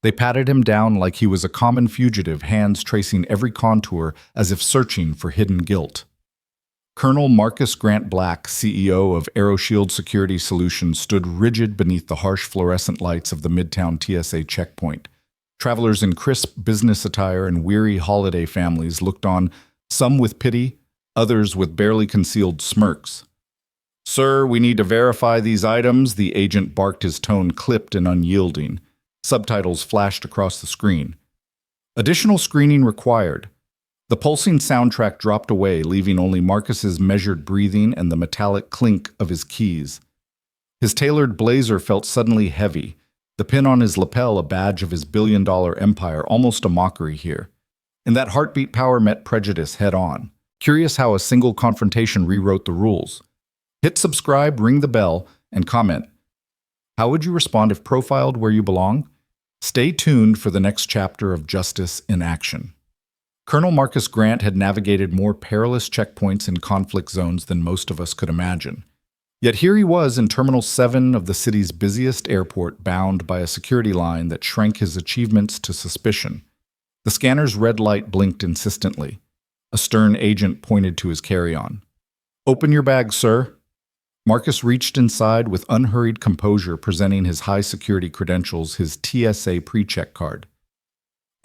They patted him down like he was a common fugitive, hands tracing every contour as if searching for hidden guilt. Colonel Marcus Grant Black, CEO of AeroShield Security Solutions, stood rigid beneath the harsh fluorescent lights of the Midtown TSA checkpoint. Travelers in crisp business attire and weary holiday families looked on, some with pity, others with barely concealed smirks. "Sir, we need to verify these items," the agent barked, his tone clipped and unyielding. Subtitles flashed across the screen. "Additional screening required." The pulsing soundtrack dropped away, leaving only Marcus's measured breathing and the metallic clink of his keys. His tailored blazer felt suddenly heavy, the pin on his lapel a badge of his billion-dollar empire, almost a mockery here. In that heartbeat, power met prejudice head-on. Curious how a single confrontation rewrote the rules. Hit subscribe, ring the bell, and comment. How would you respond if profiled where you belong? Stay tuned for the next chapter of Justice in Action. Colonel Marcus Grant had navigated more perilous checkpoints in conflict zones than most of us could imagine. Yet here he was in Terminal 7 of the city's busiest airport, bound by a security line that shrank his achievements to suspicion. The scanner's red light blinked insistently. A stern agent pointed to his carry-on. "Open your bag, sir." Marcus reached inside with unhurried composure, presenting his high-security credentials, his TSA PreCheck card.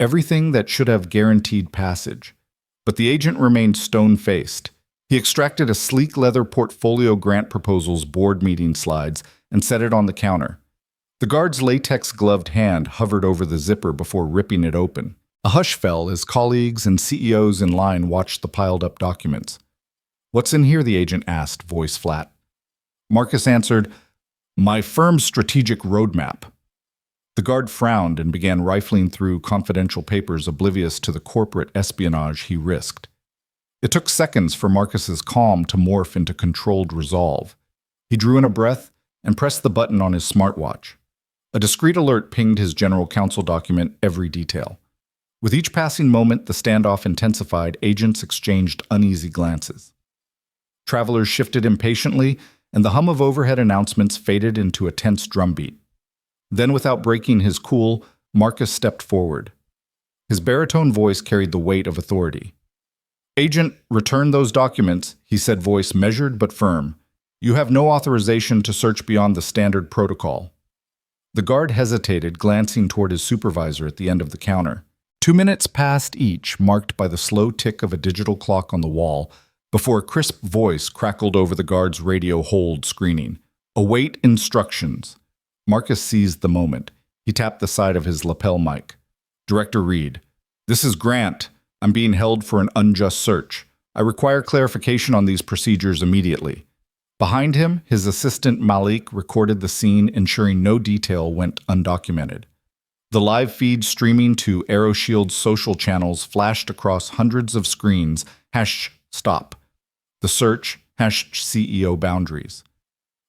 Everything that should have guaranteed passage. But the agent remained stone-faced. He extracted a sleek leather portfolio, Grant Proposal's board meeting slides, and set it on the counter. The guard's latex-gloved hand hovered over the zipper before ripping it open. A hush fell as colleagues and CEOs in line watched the piled-up documents. "What's in here?" the agent asked, voice flat. Marcus answered, "My firm's strategic roadmap." The guard frowned and began rifling through confidential papers, oblivious to the corporate espionage he risked. It took seconds for Marcus's calm to morph into controlled resolve. He drew in a breath and pressed the button on his smartwatch. A discreet alert pinged his general counsel document, every detail. With each passing moment, the standoff intensified, agents exchanged uneasy glances. Travelers shifted impatiently, and the hum of overhead announcements faded into a tense drumbeat. Then, without breaking his cool, Marcus stepped forward. His baritone voice carried the weight of authority. "Agent, return those documents," he said, voice measured but firm. "You have no authorization to search beyond the standard protocol." The guard hesitated, glancing toward his supervisor at the end of the counter. 2 minutes passed each, marked by the slow tick of a digital clock on the wall, before a crisp voice crackled over the guard's radio hold screening. "Await instructions." Marcus seized the moment. He tapped the side of his lapel mic. "Director Reed, this is Grant. I'm being held for an unjust search. I require clarification on these procedures immediately." Behind him, his assistant Malik recorded the scene, ensuring no detail went undocumented. The live feed streaming to AeroShield's social channels flashed across hundreds of screens. #stop. The search. #CEO boundaries.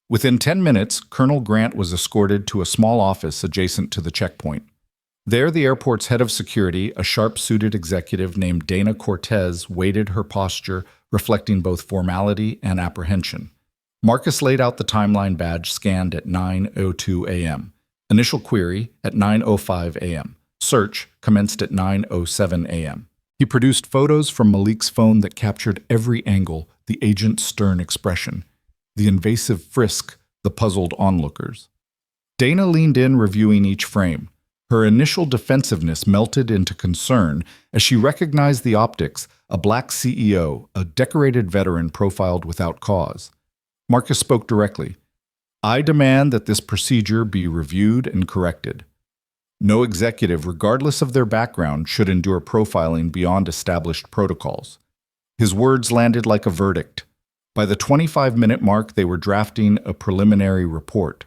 Within 10 minutes, Colonel Grant was escorted to a small office adjacent to the checkpoint. There, the airport's head of security, a sharp-suited executive named Dana Cortez, waited, her posture reflecting both formality and apprehension. Marcus laid out the timeline badge scanned at 9:02 a.m. Initial query at 9:05 a.m. Search commenced at 9:07 a.m. He produced photos from Malik's phone that captured every angle, the agent's stern expression, the invasive frisk, the puzzled onlookers. Dana leaned in, reviewing each frame. Her initial defensiveness melted into concern as she recognized the optics, a black CEO, a decorated veteran profiled without cause. Marcus spoke directly. "I demand that this procedure be reviewed and corrected. No executive, regardless of their background, should endure profiling beyond established protocols." His words landed like a verdict. By the 25-minute mark, they were drafting a preliminary report.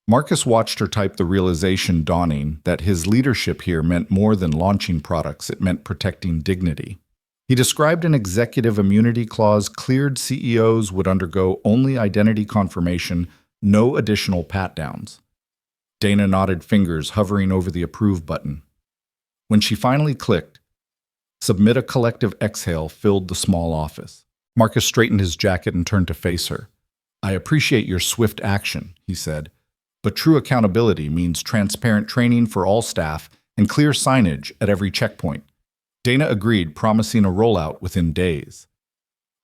Marcus watched her type, the realization dawning that his leadership here meant more than launching products, it meant protecting dignity. He described an executive immunity clause. Cleared CEOs would undergo only identity confirmation, no additional pat-downs. Dana nodded, fingers hovering over the approve button. When she finally clicked, submit, a collective exhale filled the small office. Marcus straightened his jacket and turned to face her. "I appreciate your swift action," he said, but true accountability means transparent training for all staff and clear signage at every checkpoint. Dana agreed, promising a rollout within days.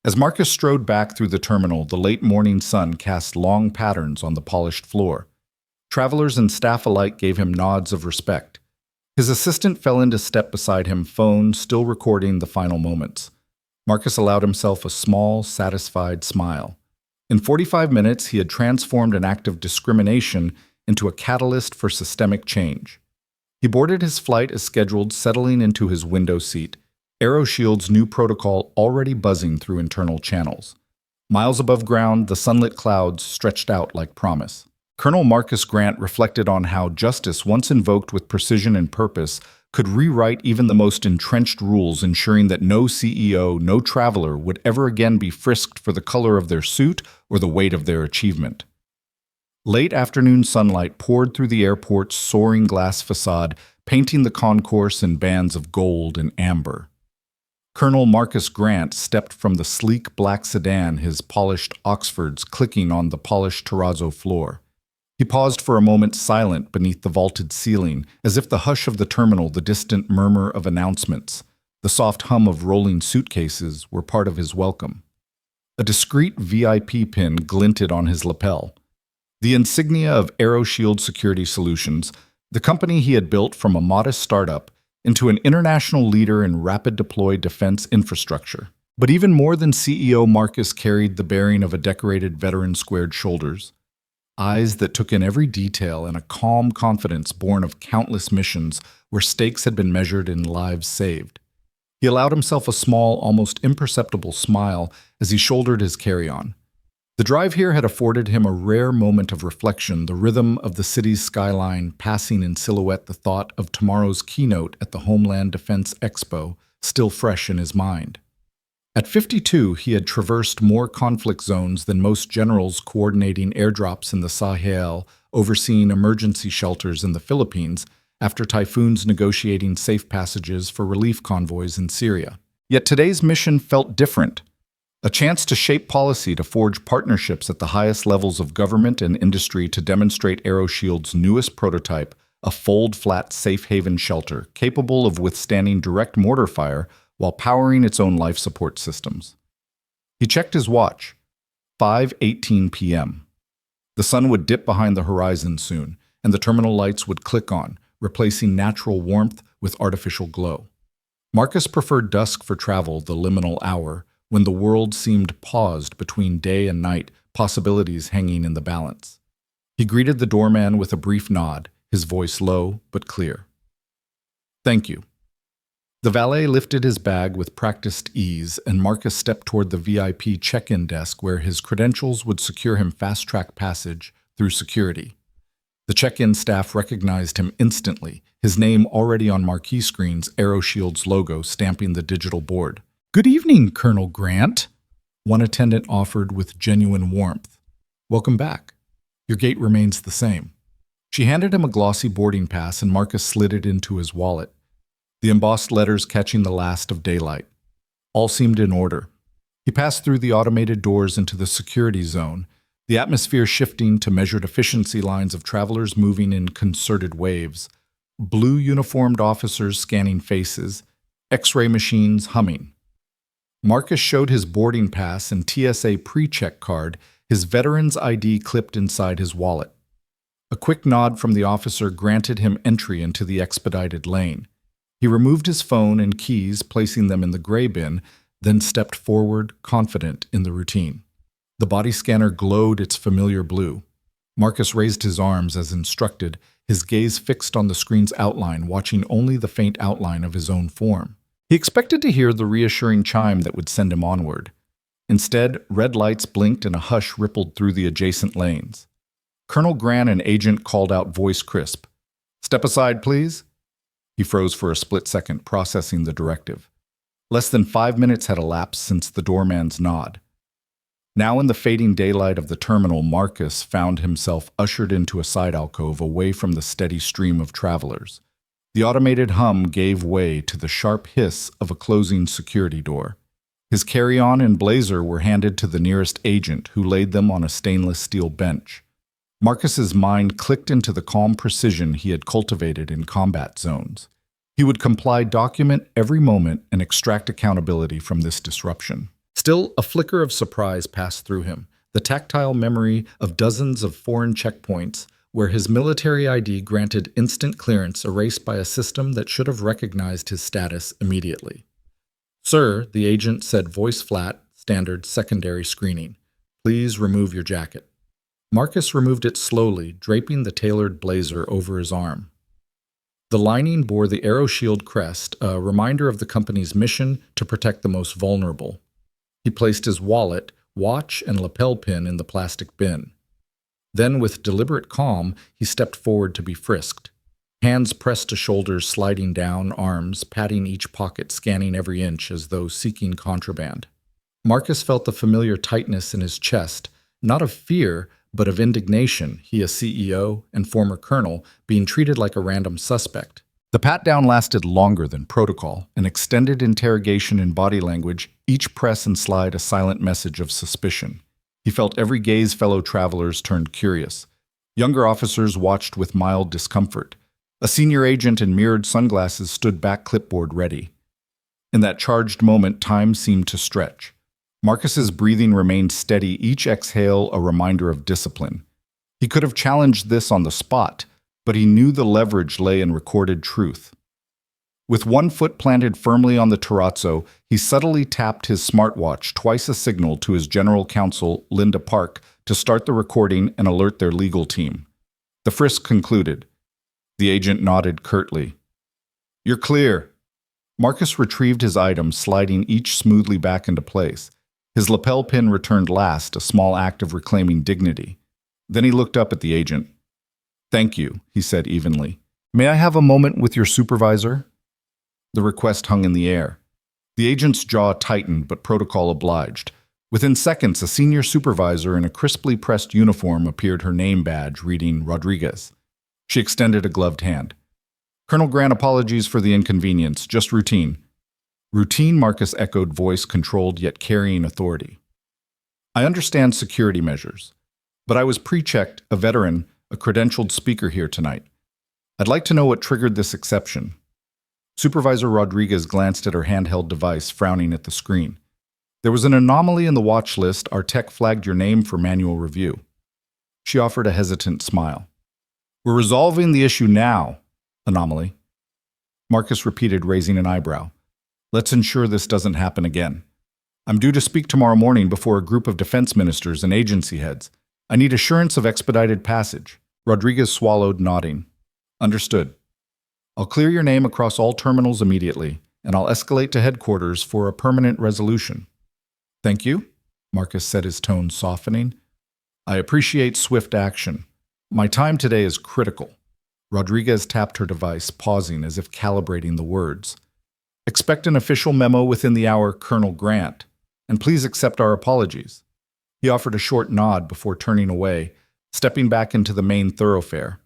As Marcus strode back through the terminal, the late morning sun cast long patterns on the polished floor. Travelers and staff alike gave him nods of respect. His assistant fell into step beside him, phone still recording the final moments. Marcus allowed himself a small, satisfied smile. In 45 minutes, he had transformed an act of discrimination into a catalyst for systemic change. He boarded his flight as scheduled, settling into his window seat, AeroShield's new protocol already buzzing through internal channels. Miles above ground, the sunlit clouds stretched out like promise. Colonel Marcus Grant reflected on how justice, once invoked with precision and purpose, could rewrite even the most entrenched rules, ensuring that no CEO, no traveler would ever again be frisked for the color of their suit or the weight of their achievement. Late afternoon sunlight poured through the airport's soaring glass facade, painting the concourse in bands of gold and amber. Colonel Marcus Grant stepped from the sleek black sedan, his polished Oxfords clicking on the polished terrazzo floor. He paused for a moment, silent beneath the vaulted ceiling, as if the hush of the terminal, the distant murmur of announcements, the soft hum of rolling suitcases were part of his welcome. A discreet VIP pin glinted on his lapel. The insignia of AeroShield Security Solutions, the company he had built from a modest startup into an international leader in rapid deploy defense infrastructure. But even more than CEO, Marcus carried the bearing of a decorated veteran, squared shoulders, eyes that took in every detail, and a calm confidence born of countless missions where stakes had been measured in lives saved. He allowed himself a small, almost imperceptible smile as he shouldered his carry-on. The drive here had afforded him a rare moment of reflection, the rhythm of the city's skyline passing in silhouette, the thought of tomorrow's keynote at the Homeland Defense Expo still fresh in his mind. At 52, he had traversed more conflict zones than most generals, coordinating airdrops in the Sahel, overseeing emergency shelters in the Philippines, after typhoons negotiating safe passages for relief convoys in Syria. Yet today's mission felt different. A chance to shape policy, to forge partnerships at the highest levels of government and industry, to demonstrate AeroShield's newest prototype, a fold-flat safe haven shelter capable of withstanding direct mortar fire while powering its own life support systems. He checked his watch. 5:18 p.m. The sun would dip behind the horizon soon, and the terminal lights would click on, replacing natural warmth with artificial glow. Marcus preferred dusk for travel, the liminal hour, when the world seemed paused between day and night, possibilities hanging in the balance. He greeted the doorman with a brief nod, his voice low but clear. "Thank you." The valet lifted his bag with practiced ease, and Marcus stepped toward the VIP check-in desk where his credentials would secure him fast-track passage through security. The check-in staff recognized him instantly, his name already on marquee screens, AeroShield's logo stamping the digital board. "Good evening, Colonel Grant," one attendant offered with genuine warmth. "Welcome back. Your gate remains the same." She handed him a glossy boarding pass, and Marcus slid it into his wallet, the embossed letters catching the last of daylight. All seemed in order. He passed through the automated doors into the security zone, the atmosphere shifting to measured efficiency, lines of travelers moving in concerted waves, blue uniformed officers scanning faces, X-ray machines humming. Marcus showed his boarding pass and TSA PreCheck card, his veteran's ID clipped inside his wallet. A quick nod from the officer granted him entry into the expedited lane. He removed his phone and keys, placing them in the gray bin, then stepped forward, confident in the routine. The body scanner glowed its familiar blue. Marcus raised his arms as instructed, his gaze fixed on the screen's outline, watching only the faint outline of his own form. He expected to hear the reassuring chime that would send him onward. Instead, red lights blinked and a hush rippled through the adjacent lanes. Colonel Grant, an agent, called out, voice crisp. "Step aside, please." He froze for a split second, processing the directive. Less than 5 minutes had elapsed since the doorman's nod. Now in the fading daylight of the terminal, Marcus found himself ushered into a side alcove away from the steady stream of travelers. The automated hum gave way to the sharp hiss of a closing security door. His carry-on and blazer were handed to the nearest agent, who laid them on a stainless steel bench. Marcus's mind clicked into the calm precision he had cultivated in combat zones. He would comply, document every moment, and extract accountability from this disruption. Still, a flicker of surprise passed through him, the tactile memory of dozens of foreign checkpoints where his military ID granted instant clearance erased by a system that should have recognized his status immediately. "Sir," the agent said, voice flat, standard secondary screening. "Please remove your jacket." Marcus removed it slowly, draping the tailored blazer over his arm. The lining bore the AeroShield crest, a reminder of the company's mission to protect the most vulnerable. He placed his wallet, watch, and lapel pin in the plastic bin. Then, with deliberate calm, he stepped forward to be frisked. Hands pressed to shoulders, sliding down, arms patting each pocket, scanning every inch as though seeking contraband. Marcus felt the familiar tightness in his chest, not of fear, but of indignation, he, a CEO and former colonel, being treated like a random suspect. The pat-down lasted longer than protocol, an extended interrogation in body language, each press and slide a silent message of suspicion. He felt every gaze fellow travelers turned curious. Younger officers watched with mild discomfort. A senior agent in mirrored sunglasses stood back, clipboard ready. In that charged moment, time seemed to stretch. Marcus's breathing remained steady, each exhale a reminder of discipline. He could have challenged this on the spot, but he knew the leverage lay in recorded truth. With one foot planted firmly on the terrazzo, he subtly tapped his smartwatch, twice a signal to his general counsel, Linda Park, to start the recording and alert their legal team. The frisk concluded. The agent nodded curtly. "You're clear." Marcus retrieved his items, sliding each smoothly back into place. His lapel pin returned last, a small act of reclaiming dignity. Then he looked up at the agent. "Thank you," he said evenly. "May I have a moment with your supervisor?" The request hung in the air. The agent's jaw tightened, but protocol obliged. Within seconds, a senior supervisor in a crisply pressed uniform appeared, her name badge reading Rodriguez. She extended a gloved hand. "Colonel Grant, apologies for the inconvenience, just routine." "Routine," Marcus echoed, voice controlled yet carrying authority. "I understand security measures, but I was PreChecked, a veteran, a credentialed speaker here tonight. I'd like to know what triggered this exception." Supervisor Rodriguez glanced at her handheld device, frowning at the screen. "There was an anomaly in the watch list. Our tech flagged your name for manual review." She offered a hesitant smile. "We're resolving the issue now." "Anomaly?" Marcus repeated, raising an eyebrow. "Let's ensure this doesn't happen again. I'm due to speak tomorrow morning before a group of defense ministers and agency heads. I need assurance of expedited passage." Rodriguez swallowed, nodding. "Understood. I'll clear your name across all terminals immediately, and I'll escalate to headquarters for a permanent resolution." "Thank you," Marcus said, his tone softening. "I appreciate swift action. My time today is critical." Rodriguez tapped her device, pausing as if calibrating the words. "Expect an official memo within the hour, Colonel Grant, and please accept our apologies." He offered a short nod before turning away, stepping back into the main thoroughfare.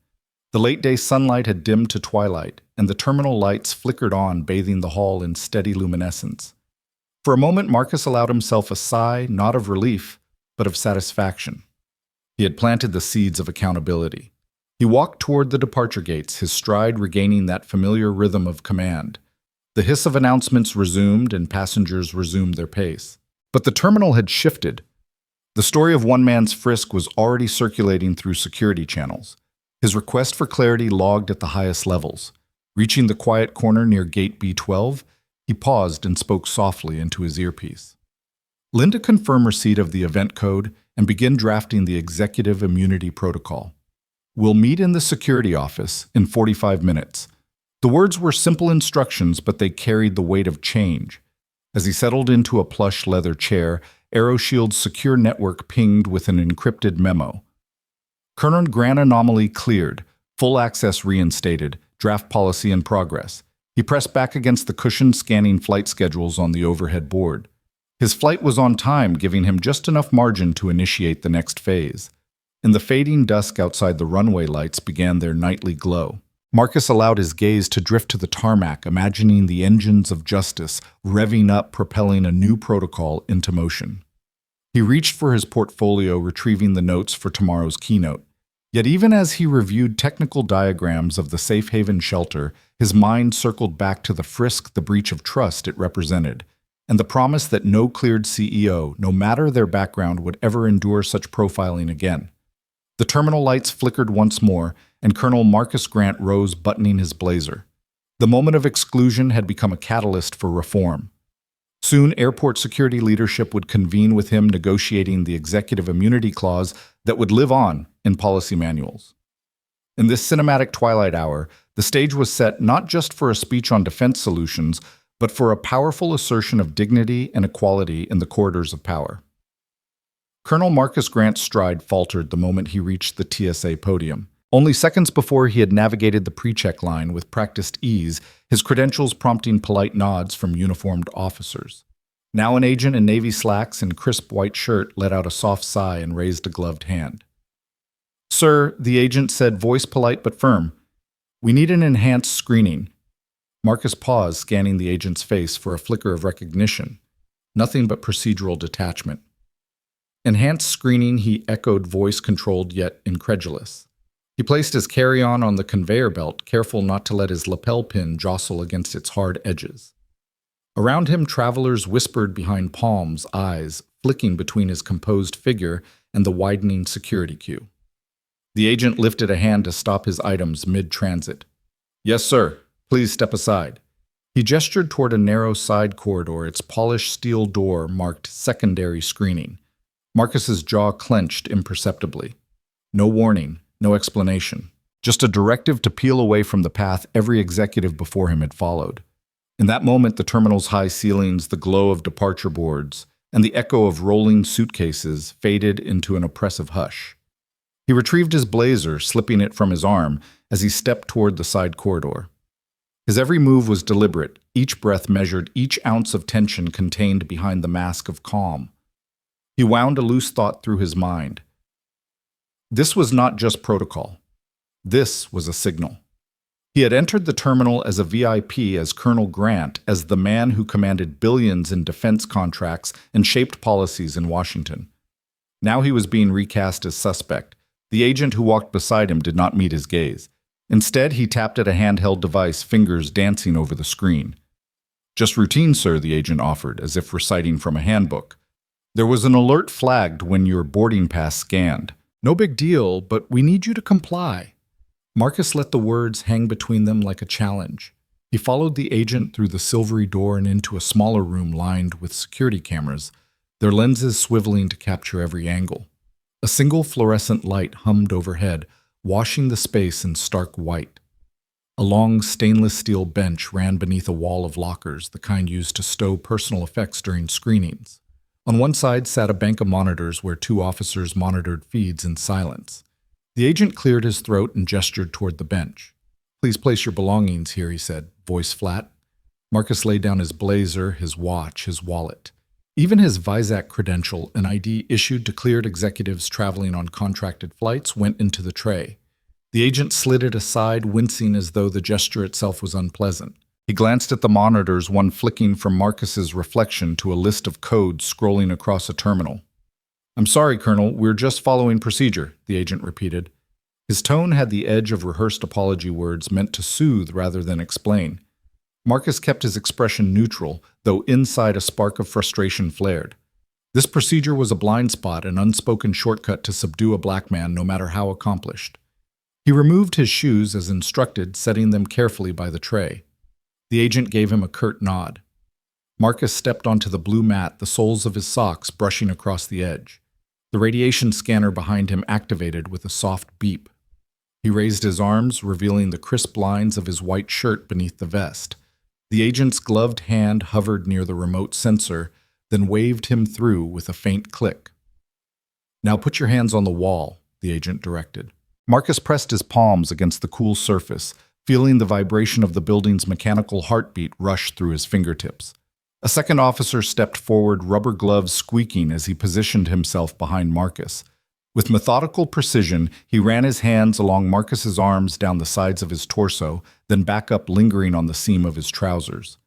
The late-day sunlight had dimmed to twilight, and the terminal lights flickered on, bathing the hall in steady luminescence. For a moment, Marcus allowed himself a sigh, not of relief, but of satisfaction. He had planted the seeds of accountability. He walked toward the departure gates, his stride regaining that familiar rhythm of command. The hiss of announcements resumed, and passengers resumed their pace. But the terminal had shifted. The story of one man's frisk was already circulating through security channels. His request for clarity logged at the highest levels. Reaching the quiet corner near gate B12, he paused and spoke softly into his earpiece. "Linda, confirm receipt of the event code and begin drafting the executive immunity protocol. We'll meet in the security office in 45 minutes. The words were simple instructions, but they carried the weight of change. As he settled into a plush leather chair, AeroShield's secure network pinged with an encrypted memo. Colonel Grant, anomaly cleared, full access reinstated, draft policy in progress. He pressed back against the cushion, scanning flight schedules on the overhead board. His flight was on time, giving him just enough margin to initiate the next phase. In the fading dusk outside, the runway lights began their nightly glow. Marcus allowed his gaze to drift to the tarmac, imagining the engines of justice revving up, propelling a new protocol into motion. He reached for his portfolio, retrieving the notes for tomorrow's keynote. Yet even as he reviewed technical diagrams of the safe haven shelter, his mind circled back to the frisk, the breach of trust it represented, and the promise that no cleared CEO, no matter their background, would ever endure such profiling again. The terminal lights flickered once more, and Colonel Marcus Grant rose, buttoning his blazer. The moment of exclusion had become a catalyst for reform. Soon, airport security leadership would convene with him, negotiating the executive immunity clause that would live on in policy manuals. In this cinematic twilight hour, the stage was set not just for a speech on defense solutions, but for a powerful assertion of dignity and equality in the corridors of power. Colonel Marcus Grant's stride faltered the moment he reached the TSA podium. Only seconds before he had navigated the PreCheck line with practiced ease, his credentials prompting polite nods from uniformed officers. Now an agent in navy slacks and crisp white shirt let out a soft sigh and raised a gloved hand. "Sir," the agent said, voice polite but firm, "we need an enhanced screening." Marcus paused, scanning the agent's face for a flicker of recognition. Nothing but procedural detachment. "Enhanced screening," he echoed, voice controlled yet incredulous. He placed his carry-on on the conveyor belt, careful not to let his lapel pin jostle against its hard edges. Around him, travelers whispered behind palms, eyes flicking between his composed figure and the widening security queue. The agent lifted a hand to stop his items mid-transit. "Yes, sir. Please step aside." He gestured toward a narrow side corridor, its polished steel door marked secondary screening. Marcus's jaw clenched imperceptibly. No warning, no explanation. Just a directive to peel away from the path every executive before him had followed. In that moment, the terminal's high ceilings, the glow of departure boards, and the echo of rolling suitcases faded into an oppressive hush. He retrieved his blazer, slipping it from his arm, as he stepped toward the side corridor. His every move was deliberate, each breath measured, each ounce of tension contained behind the mask of calm. He wound a loose thought through his mind. This was not just protocol. This was a signal. He had entered the terminal as a VIP, as Colonel Grant, as the man who commanded billions in defense contracts and shaped policies in Washington. Now he was being recast as suspect. The agent who walked beside him did not meet his gaze. Instead, he tapped at a handheld device, fingers dancing over the screen. "Just routine, sir," the agent offered, as if reciting from a handbook. "There was an alert flagged when your boarding pass scanned. No big deal, but we need you to comply." Marcus let the words hang between them like a challenge. He followed the agent through the silvery door and into a smaller room lined with security cameras, their lenses swiveling to capture every angle. A single fluorescent light hummed overhead, washing the space in stark white. A long stainless steel bench ran beneath a wall of lockers, the kind used to stow personal effects during screenings. On one side sat a bank of monitors where two officers monitored feeds in silence. The agent cleared his throat and gestured toward the bench. "Please place your belongings here," he said, voice flat. Marcus laid down his blazer, his watch, his wallet. Even his Visac credential, an ID issued to cleared executives traveling on contracted flights, went into the tray. The agent slid it aside, wincing as though the gesture itself was unpleasant. He glanced at the monitors, one flicking from Marcus's reflection to a list of codes scrolling across a terminal. "I'm sorry, Colonel, we're just following procedure," the agent repeated. His tone had the edge of rehearsed apology words meant to soothe rather than explain. Marcus kept his expression neutral, though inside a spark of frustration flared. This procedure was a blind spot, an unspoken shortcut to subdue a black man, no matter how accomplished. He removed his shoes as instructed, setting them carefully by the tray. The agent gave him a curt nod. Marcus stepped onto the blue mat, the soles of his socks brushing across the edge. The radiation scanner behind him activated with a soft beep. He raised his arms, revealing the crisp lines of his white shirt beneath the vest. The agent's gloved hand hovered near the remote sensor, then waved him through with a faint click. "Now put your hands on the wall," the agent directed. Marcus pressed his palms against the cool surface, feeling the vibration of the building's mechanical heartbeat rush through his fingertips. A second officer stepped forward, rubber gloves squeaking as he positioned himself behind Marcus. With methodical precision, he ran his hands along Marcus's arms down the sides of his torso, then back up, lingering on the seam of his trousers.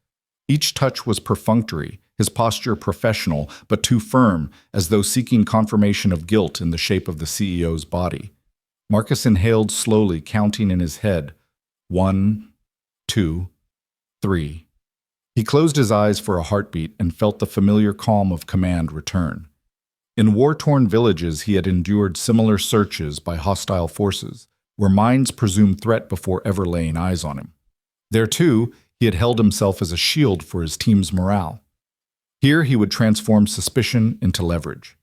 Each touch was perfunctory, his posture professional, but too firm, as though seeking confirmation of guilt in the shape of the CEO's body. Marcus inhaled slowly, counting in his head. 1, 2, 3. He closed his eyes for a heartbeat and felt the familiar calm of command return. In war-torn villages, he had endured similar searches by hostile forces, where minds presumed threat before ever laying eyes on him. There, too, he had held himself as a shield for his team's morale. Here, he would transform suspicion into leverage.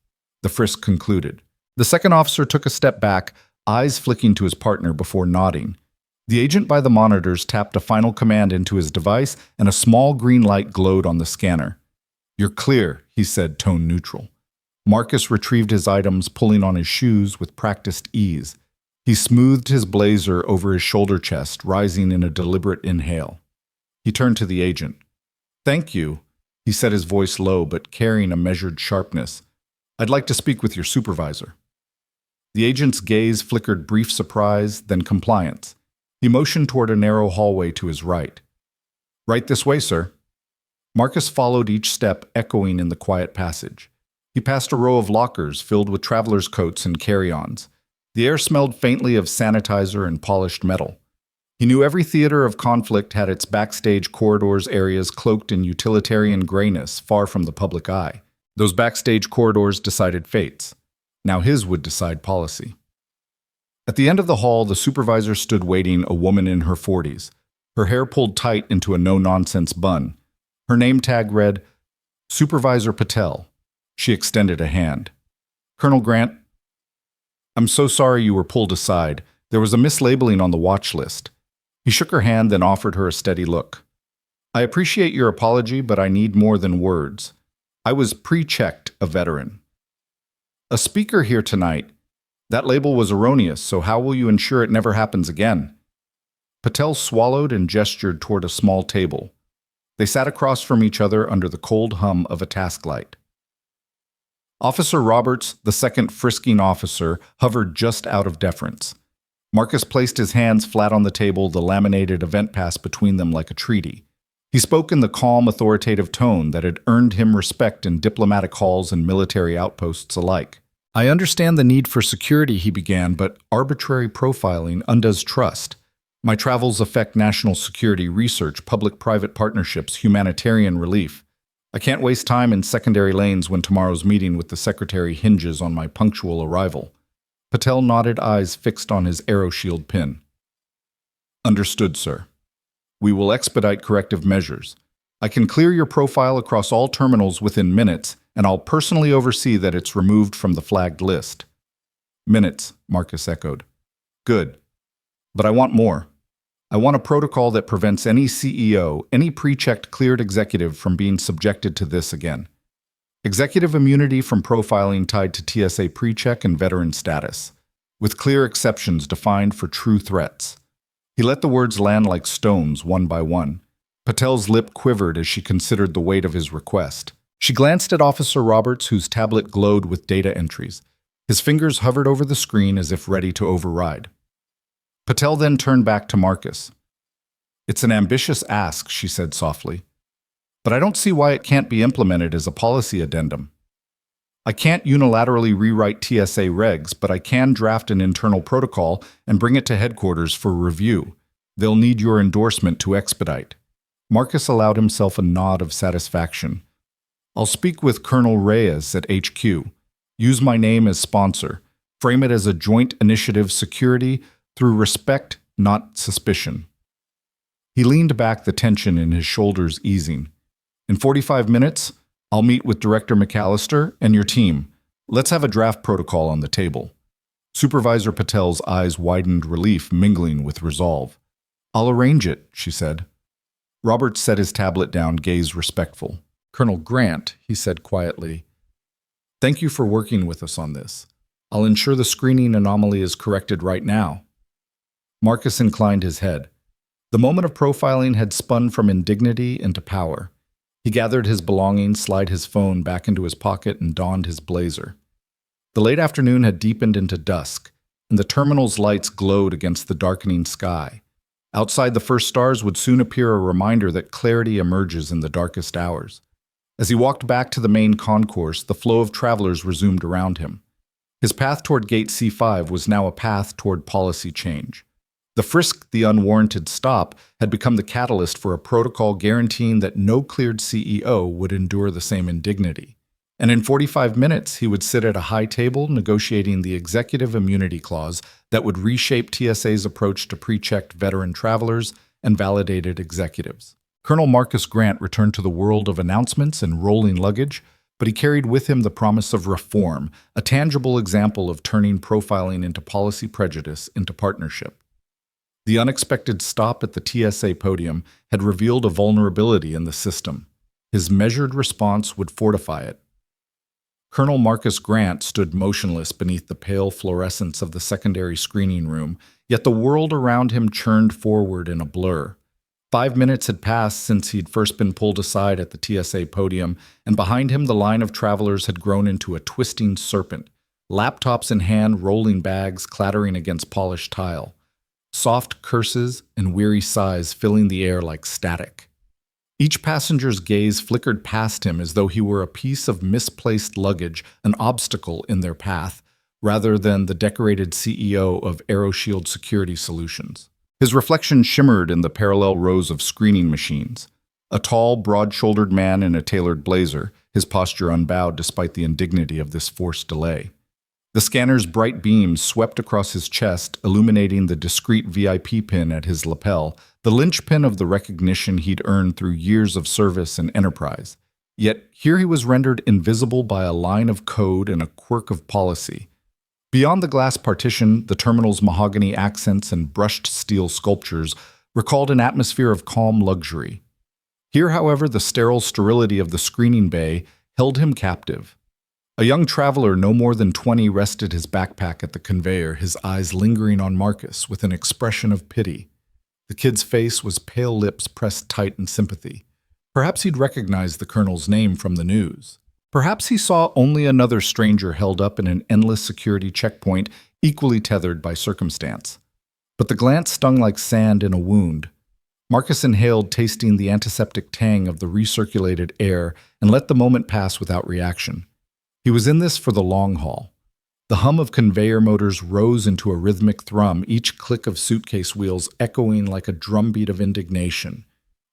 The frisk concluded. The second officer took a step back, eyes flicking to his partner before nodding. The agent by the monitors tapped a final command into his device, and a small green light glowed on the scanner. "You're clear," he said, tone neutral. Marcus retrieved his items, pulling on his shoes with practiced ease. He smoothed his blazer over his shoulder chest, rising in a deliberate inhale. He turned to the agent. "Thank you," he said, his voice low but carrying a measured sharpness. "I'd like to speak with your supervisor." The agent's gaze flickered brief surprise, then compliance. He motioned toward a narrow hallway to his right. "Right this way, sir." Marcus followed each step, echoing in the quiet passage. He passed a row of lockers filled with travelers' coats and carry-ons. The air smelled faintly of sanitizer and polished metal. He knew every theater of conflict had its backstage corridors, areas cloaked in utilitarian grayness, far from the public eye. Those backstage corridors decided fates. Now his would decide policy. At the end of the hall, the supervisor stood waiting, a woman in her 40s. Her hair pulled tight into a no-nonsense bun. Her name tag read, Supervisor Patel. She extended a hand. "Colonel Grant, I'm so sorry you were pulled aside. There was a mislabeling on the watch list." He shook her hand, then offered her a steady look. "I appreciate your apology, but I need more than words. I was PreChecked, a veteran. A speaker here tonight. That label was erroneous, so how will you ensure it never happens again?" Patel swallowed and gestured toward a small table. They sat across from each other under the cold hum of a task light. Officer Roberts, the second frisking officer, hovered just out of deference. Marcus placed his hands flat on the table, the laminated event pass between them like a treaty. He spoke in the calm, authoritative tone that had earned him respect in diplomatic halls and military outposts alike. "I understand the need for security," he began, "but arbitrary profiling undoes trust. My travels affect national security research, public-private partnerships, humanitarian relief. I can't waste time in secondary lanes when tomorrow's meeting with the Secretary hinges on my punctual arrival." Patel nodded, eyes fixed on his AeroShield pin. "Understood, sir. We will expedite corrective measures. I can clear your profile across all terminals within minutes, and I'll personally oversee that it's removed from the flagged list." "Minutes," Marcus echoed. "Good. But I want more. I want a protocol that prevents any CEO, any pre-checked cleared executive from being subjected to this again. Executive immunity from profiling tied to TSA pre-check and veteran status, with clear exceptions defined for true threats." He let the words land like stones, one by one. Patel's lip quivered as she considered the weight of his request. She glanced at Officer Roberts, whose tablet glowed with data entries. His fingers hovered over the screen as if ready to override. Patel then turned back to Marcus. "It's an ambitious ask," she said softly, "but I don't see why it can't be implemented as a policy addendum. I can't unilaterally rewrite TSA regs, but I can draft an internal protocol and bring it to headquarters for review. They'll need your endorsement to expedite." Marcus allowed himself a nod of satisfaction. "I'll speak with Colonel Reyes at HQ. Use my name as sponsor. Frame it as a joint initiative, security through respect, not suspicion." He leaned back, the tension in his shoulders easing. "In 45 minutes, I'll meet with Director McAllister and your team. Let's have a draft protocol on the table." Supervisor Patel's eyes widened, relief mingling with resolve. "I'll arrange it," she said. Roberts set his tablet down, gaze respectful. "Colonel Grant," he said quietly, "thank you for working with us on this. I'll ensure the screening anomaly is corrected right now." Marcus inclined his head. The moment of profiling had spun from indignity into power. He gathered his belongings, slid his phone back into his pocket, and donned his blazer. The late afternoon had deepened into dusk, and the terminal's lights glowed against the darkening sky. Outside, the first stars would soon appear, a reminder that clarity emerges in the darkest hours. As he walked back to the main concourse, the flow of travelers resumed around him. His path toward Gate C5 was now a path toward policy change. The frisk, the unwarranted stop, had become the catalyst for a protocol guaranteeing that no cleared CEO would endure the same indignity. And in 45 minutes, he would sit at a high table negotiating the executive immunity clause that would reshape TSA's approach to pre-checked veteran travelers and validated executives. Colonel Marcus Grant returned to the world of announcements and rolling luggage, but he carried with him the promise of reform, a tangible example of turning profiling into policy prejudice into partnership. The unexpected stop at the TSA podium had revealed a vulnerability in the system. His measured response would fortify it. Colonel Marcus Grant stood motionless beneath the pale fluorescence of the secondary screening room, yet the world around him churned forward in a blur. 5 minutes had passed since he'd first been pulled aside at the TSA podium, and behind him the line of travelers had grown into a twisting serpent, laptops in hand, rolling bags clattering against polished tile. Soft curses and weary sighs filling the air like static. Each passenger's gaze flickered past him as though he were a piece of misplaced luggage, an obstacle in their path, rather than the decorated CEO of AeroShield Security Solutions. His reflection shimmered in the parallel rows of screening machines. A tall, broad-shouldered man in a tailored blazer, his posture unbowed despite the indignity of this forced delay. The scanner's bright beams swept across his chest, illuminating the discreet VIP pin at his lapel, the linchpin of the recognition he'd earned through years of service and enterprise. Yet here he was rendered invisible by a line of code and a quirk of policy. Beyond the glass partition, the terminal's mahogany accents and brushed steel sculptures recalled an atmosphere of calm luxury. Here, however, the sterile sterility of the screening bay held him captive. A young traveler no more than 20 rested his backpack at the conveyor, his eyes lingering on Marcus with an expression of pity. The kid's face was pale lips pressed tight in sympathy. Perhaps he'd recognized the colonel's name from the news. Perhaps he saw only another stranger held up in an endless security checkpoint, equally tethered by circumstance. But the glance stung like sand in a wound. Marcus inhaled, tasting the antiseptic tang of the recirculated air, and let the moment pass without reaction. He was in this for the long haul. The hum of conveyor motors rose into a rhythmic thrum, each click of suitcase wheels echoing like a drumbeat of indignation.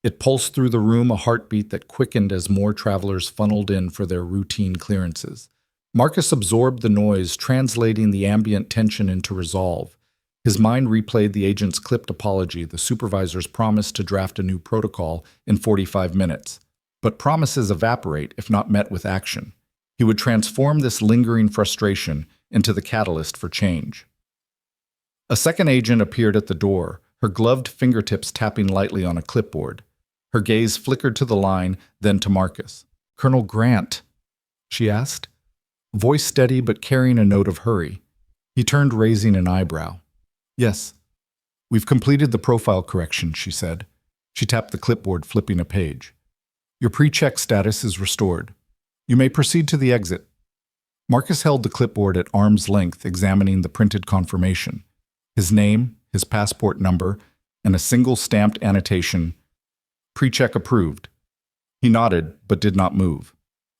It pulsed through the room, a heartbeat that quickened as more travelers funneled in for their routine clearances. Marcus absorbed the noise, translating the ambient tension into resolve. His mind replayed the agent's clipped apology, the supervisor's promise to draft a new protocol in 45 minutes. But promises evaporate if not met with action. He would transform this lingering frustration into the catalyst for change. A second agent appeared at the door, her gloved fingertips tapping lightly on a clipboard. Her gaze flickered to the line, then to Marcus. "Colonel Grant?" she asked, voice steady but carrying a note of hurry. He turned, raising an eyebrow. "Yes. We've completed the profile correction," she said. She tapped the clipboard, flipping a page. "Your pre-check status is restored. You may proceed to the exit." Marcus held the clipboard at arm's length, examining the printed confirmation. His name, his passport number, and a single stamped annotation, "Pre-check approved." He nodded, but did not move.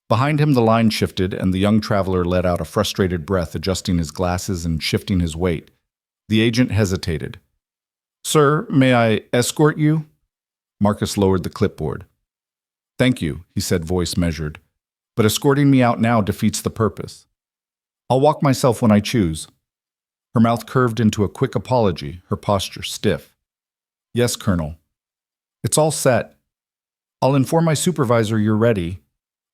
Behind him the line shifted, and the young traveler let out a frustrated breath, adjusting his glasses and shifting his weight. The agent hesitated. "Sir, may I escort you?" Marcus lowered the clipboard. "Thank you," he said, voice measured. "But escorting me out now defeats the purpose. I'll walk myself when I choose." Her mouth curved into a quick apology, her posture stiff. "Yes, Colonel. It's all set. I'll inform my supervisor you're ready."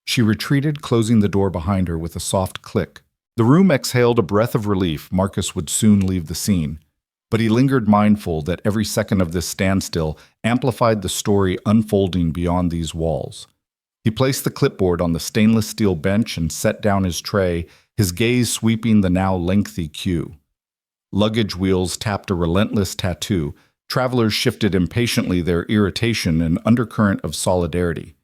She retreated, closing the door behind her with a soft click. The room exhaled a breath of relief. Marcus would soon leave the scene. But he lingered, mindful that every second of this standstill amplified the story unfolding beyond these walls. He placed the clipboard on the stainless steel bench and set down his tray, his gaze sweeping the now lengthy queue. Luggage wheels tapped a relentless tattoo. Travelers shifted impatiently, their irritation an undercurrent of solidarity.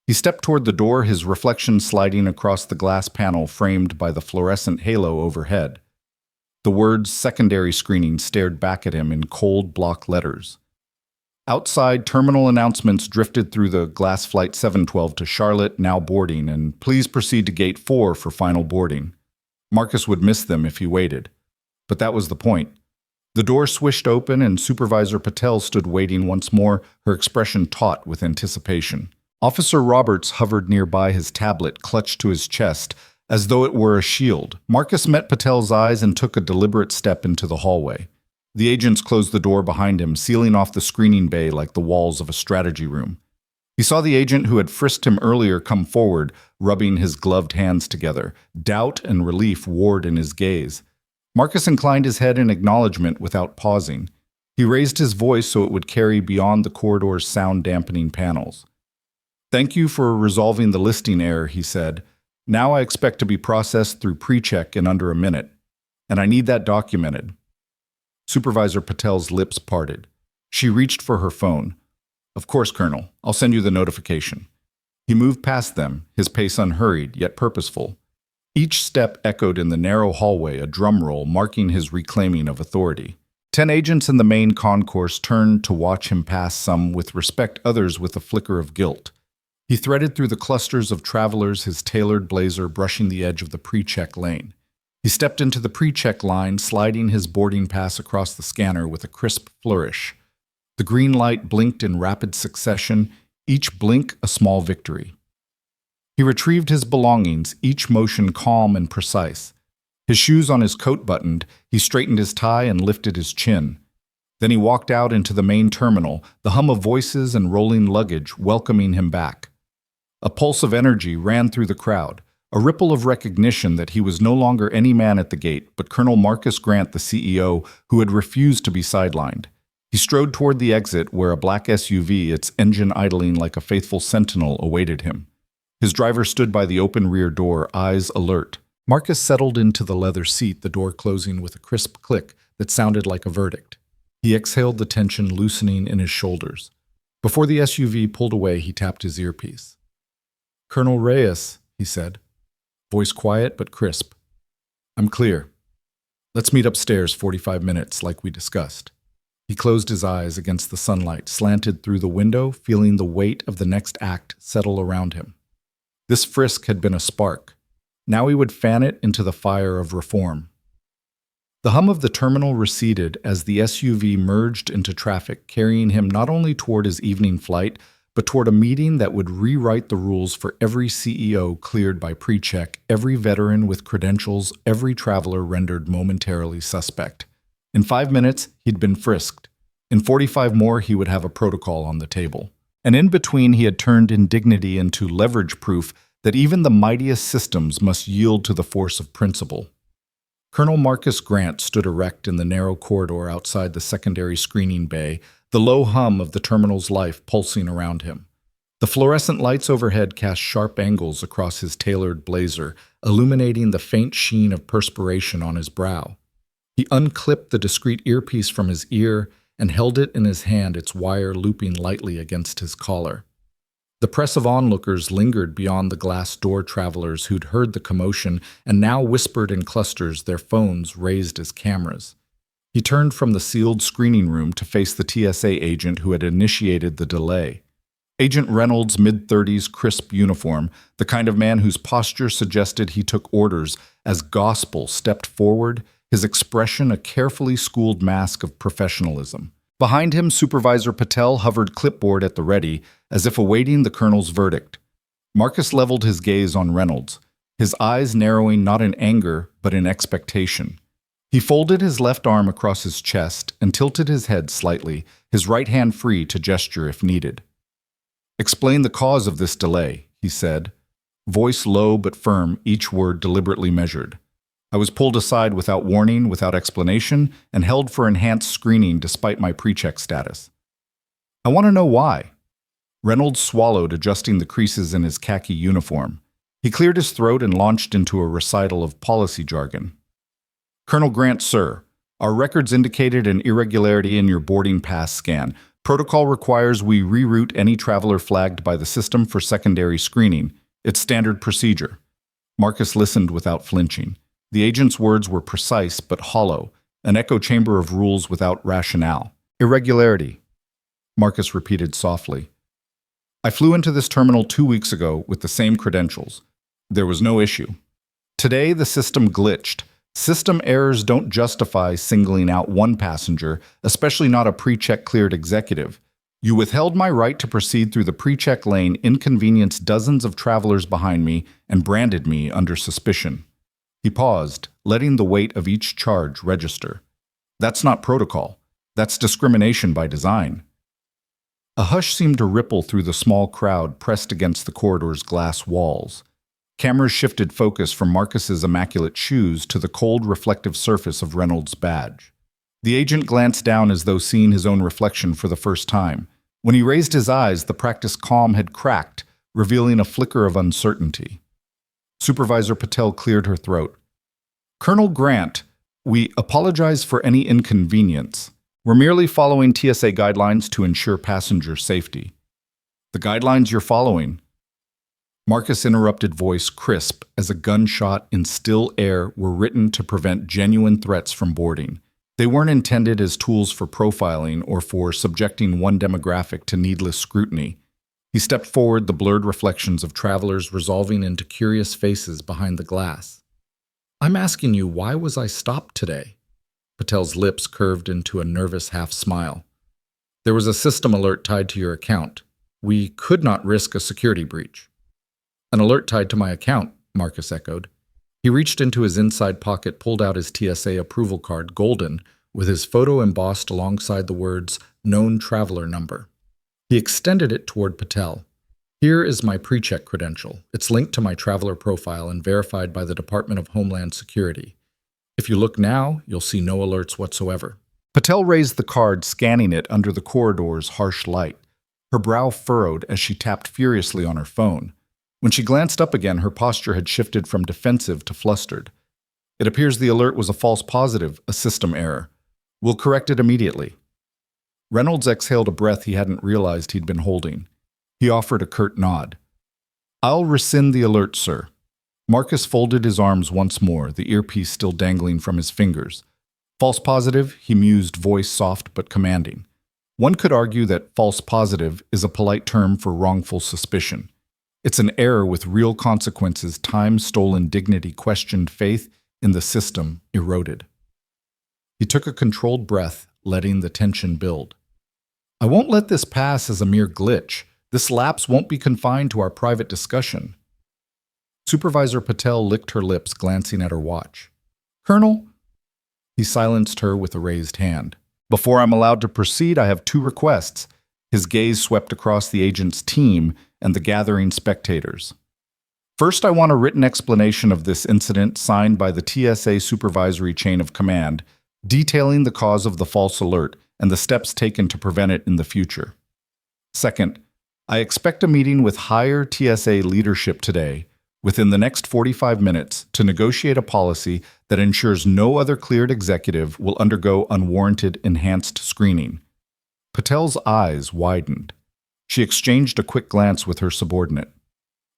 He stepped toward the door, his reflection sliding across the glass panel framed by the fluorescent halo overhead. The words "secondary screening" stared back at him in cold block letters. Outside, terminal announcements drifted through the glass flight 712 to Charlotte, now boarding, and please proceed to gate 4 for final boarding. Marcus would miss them if he waited. But that was the point. The door swished open and Supervisor Patel stood waiting once more, her expression taut with anticipation. Officer Roberts hovered nearby, his tablet clutched to his chest, as though it were a shield. Marcus met Patel's eyes and took a deliberate step into the hallway. The agents closed the door behind him, sealing off the screening bay like the walls of a strategy room. He saw the agent who had frisked him earlier come forward, rubbing his gloved hands together. Doubt and relief warred in his gaze. Marcus inclined his head in acknowledgement without pausing. He raised his voice so it would carry beyond the corridor's sound-dampening panels. "Thank you for resolving the listing error," he said. "Now I expect to be processed through PreCheck in under a minute, and I need that documented." Supervisor Patel's lips parted. She reached for her phone. "Of course, Colonel. I'll send you the notification." He moved past them, his pace unhurried, yet purposeful. Each step echoed in the narrow hallway, a drum roll marking his reclaiming of authority. 10 agents in the main concourse turned to watch him pass, some with respect, others with a flicker of guilt. He threaded through the clusters of travelers, his tailored blazer brushing the edge of the PreCheck lane. He stepped into the PreCheck line, sliding his boarding pass across the scanner with a crisp flourish. The green light blinked in rapid succession, each blink a small victory. He retrieved his belongings, each motion calm and precise. His shoes on his coat buttoned, he straightened his tie and lifted his chin. Then he walked out into the main terminal, the hum of voices and rolling luggage welcoming him back. A pulse of energy ran through the crowd, a ripple of recognition that he was no longer any man at the gate, but Colonel Marcus Grant, the CEO, who had refused to be sidelined. He strode toward the exit where a black SUV, its engine idling like a faithful sentinel, awaited him. His driver stood by the open rear door, eyes alert. Marcus settled into the leather seat, the door closing with a crisp click that sounded like a verdict. He exhaled, the tension loosening in his shoulders. Before the SUV pulled away, he tapped his earpiece. "Colonel Reyes," he said, voice quiet but crisp. "I'm clear. Let's meet upstairs 45 minutes like we discussed." He closed his eyes against the sunlight, slanted through the window, feeling the weight of the next act settle around him. This frisk had been a spark. Now he would fan it into the fire of reform. The hum of the terminal receded as the SUV merged into traffic, carrying him not only toward his evening flight, but toward a meeting that would rewrite the rules for every CEO cleared by PreCheck, every veteran with credentials, every traveler rendered momentarily suspect. In 5 minutes, he'd been frisked. In 45 more, he would have a protocol on the table. And in between, he had turned indignity into leverage proof that even the mightiest systems must yield to the force of principle. Colonel Marcus Grant stood erect in the narrow corridor outside the secondary screening bay, the low hum of the terminal's life pulsing around him. The fluorescent lights overhead cast sharp angles across his tailored blazer, illuminating the faint sheen of perspiration on his brow. He unclipped the discreet earpiece from his ear and held it in his hand, its wire looping lightly against his collar. The press of onlookers lingered beyond the glass door, travelers who'd heard the commotion and now whispered in clusters, their phones raised as cameras. He turned from the sealed screening room to face the TSA agent who had initiated the delay. Agent Reynolds' mid-30s crisp uniform, the kind of man whose posture suggested he took orders as gospel, stepped forward, his expression a carefully schooled mask of professionalism. Behind him, Supervisor Patel hovered clipboard at the ready, as if awaiting the colonel's verdict. Marcus leveled his gaze on Reynolds, his eyes narrowing not in anger, but in expectation. He folded his left arm across his chest and tilted his head slightly, his right hand free to gesture if needed. "Explain the cause of this delay," he said, voice low but firm, each word deliberately measured. "I was pulled aside without warning, without explanation, and held for enhanced screening despite my PreCheck status. I want to know why." Reynolds swallowed, adjusting the creases in his khaki uniform. He cleared his throat and launched into a recital of policy jargon. "Colonel Grant, sir, our records indicated an irregularity in your boarding pass scan. Protocol requires we reroute any traveler flagged by the system for secondary screening. It's standard procedure." Marcus listened without flinching. The agent's words were precise but hollow, an echo chamber of rules without rationale. "Irregularity," Marcus repeated softly. "I flew into this terminal 2 weeks ago with the same credentials. There was no issue. Today, the system glitched. System errors don't justify singling out one passenger, especially not a PreCheck cleared executive. You withheld my right to proceed through the PreCheck lane, inconvenienced dozens of travelers behind me, and branded me under suspicion. He paused, letting the weight of each charge register. That's not protocol. That's discrimination by design. A hush seemed to ripple through the small crowd pressed against the corridor's glass walls. Cameras shifted focus from Marcus's immaculate shoes to the cold, reflective surface of Reynolds' badge. The agent glanced down as though seeing his own reflection for the first time. When he raised his eyes, the practiced calm had cracked, revealing a flicker of uncertainty. Supervisor Patel cleared her throat. Colonel Grant, we apologize for any inconvenience. We're merely following TSA guidelines to ensure passenger safety. The guidelines you're following? Marcus' interrupted voice crisp as a gunshot in still air were written to prevent genuine threats from boarding. They weren't intended as tools for profiling or for subjecting one demographic to needless scrutiny. He stepped forward, the blurred reflections of travelers resolving into curious faces behind the glass. I'm asking you, why was I stopped today? Patel's lips curved into a nervous half-smile. There was a system alert tied to your account. We could not risk a security breach. An alert tied to my account, Marcus echoed. He reached into his inside pocket, pulled out his TSA approval card, golden, with his photo embossed alongside the words, known traveler number. He extended it toward Patel. Here is my PreCheck credential. It's linked to my traveler profile and verified by the Department of Homeland Security. If you look now, you'll see no alerts whatsoever. Patel raised the card, scanning it under the corridor's harsh light. Her brow furrowed as she tapped furiously on her phone. When she glanced up again, her posture had shifted from defensive to flustered. It appears the alert was a false positive, a system error. We'll correct it immediately. Reynolds exhaled a breath he hadn't realized he'd been holding. He offered a curt nod. I'll rescind the alert, sir. Marcus folded his arms once more, the earpiece still dangling from his fingers. False positive, he mused, voice soft but commanding. One could argue that false positive is a polite term for wrongful suspicion. It's an error with real consequences, time stolen dignity, questioned faith in the system eroded. He took a controlled breath, letting the tension build. I won't let this pass as a mere glitch. This lapse won't be confined to our private discussion. Supervisor Patel licked her lips, glancing at her watch. Colonel? He silenced her with a raised hand. Before I'm allowed to proceed, I have 2 requests. His gaze swept across the agent's team and the gathering spectators. First, I want a written explanation of this incident signed by the TSA supervisory chain of command, detailing the cause of the false alert and the steps taken to prevent it in the future. Second, I expect a meeting with higher TSA leadership today, within the next 45 minutes, to negotiate a policy that ensures no other cleared executive will undergo unwarranted enhanced screening. Patel's eyes widened. She exchanged a quick glance with her subordinate.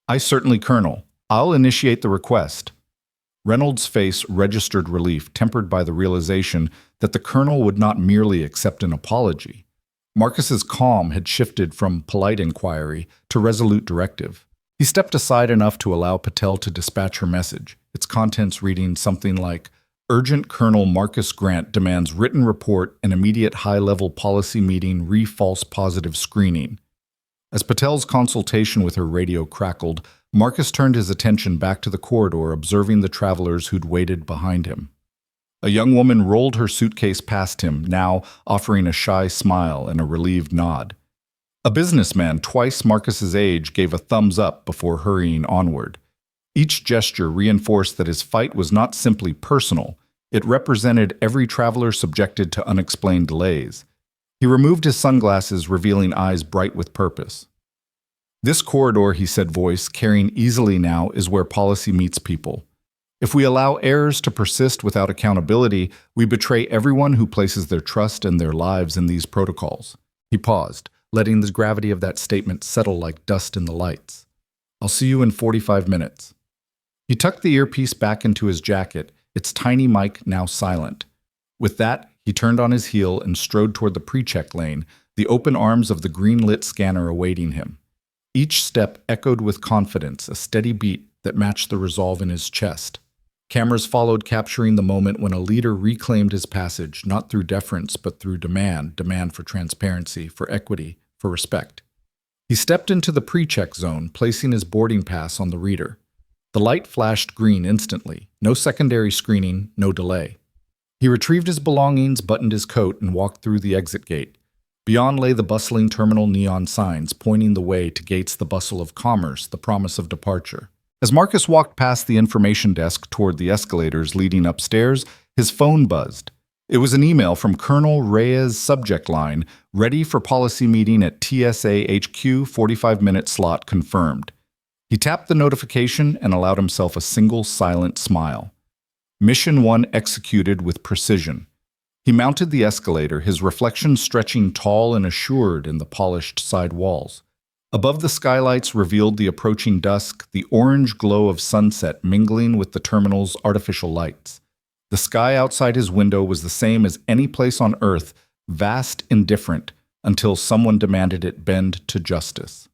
I certainly, Colonel. I'll initiate the request. Reynolds' face registered relief, tempered by the realization that the colonel would not merely accept an apology. Marcus's calm had shifted from polite inquiry to resolute directive. He stepped aside enough to allow Patel to dispatch her message, its contents reading something like, Urgent Colonel Marcus Grant demands written report and immediate high-level policy meeting re-false positive screening. As Patel's consultation with her radio crackled, Marcus turned his attention back to the corridor, observing the travelers who'd waited behind him. A young woman rolled her suitcase past him, now offering a shy smile and a relieved nod. A businessman twice Marcus's age gave a thumbs up before hurrying onward. Each gesture reinforced that his fight was not simply personal. It represented every traveler subjected to unexplained delays. He removed his sunglasses, revealing eyes bright with purpose. This corridor, he said, voice carrying easily now, is where policy meets people. If we allow errors to persist without accountability, we betray everyone who places their trust and their lives in these protocols. He paused, letting the gravity of that statement settle like dust in the lights. I'll see you in 45 minutes. He tucked the earpiece back into his jacket, its tiny mic now silent. With that, he turned on his heel and strode toward the PreCheck lane, the open arms of the green-lit scanner awaiting him. Each step echoed with confidence, a steady beat that matched the resolve in his chest. Cameras followed, capturing the moment when a leader reclaimed his passage, not through deference, but through demand for transparency, for equity, for respect. He stepped into the PreCheck zone, placing his boarding pass on the reader. The light flashed green instantly. No secondary screening, no delay. He retrieved his belongings, buttoned his coat, and walked through the exit gate. Beyond lay the bustling terminal neon signs, pointing the way to gates, the bustle of commerce, the promise of departure. As Marcus walked past the information desk toward the escalators leading upstairs, his phone buzzed. It was an email from Colonel Reyes, subject line, ready for policy meeting at TSA HQ, 45-minute slot confirmed. He tapped the notification and allowed himself a single silent smile. Mission 1 executed with precision. He mounted the escalator, his reflection stretching tall and assured in the polished side walls. Above, the skylights revealed the approaching dusk, the orange glow of sunset mingling with the terminal's artificial lights. The sky outside his window was the same as any place on Earth, vast, indifferent, until someone demanded it bend to justice.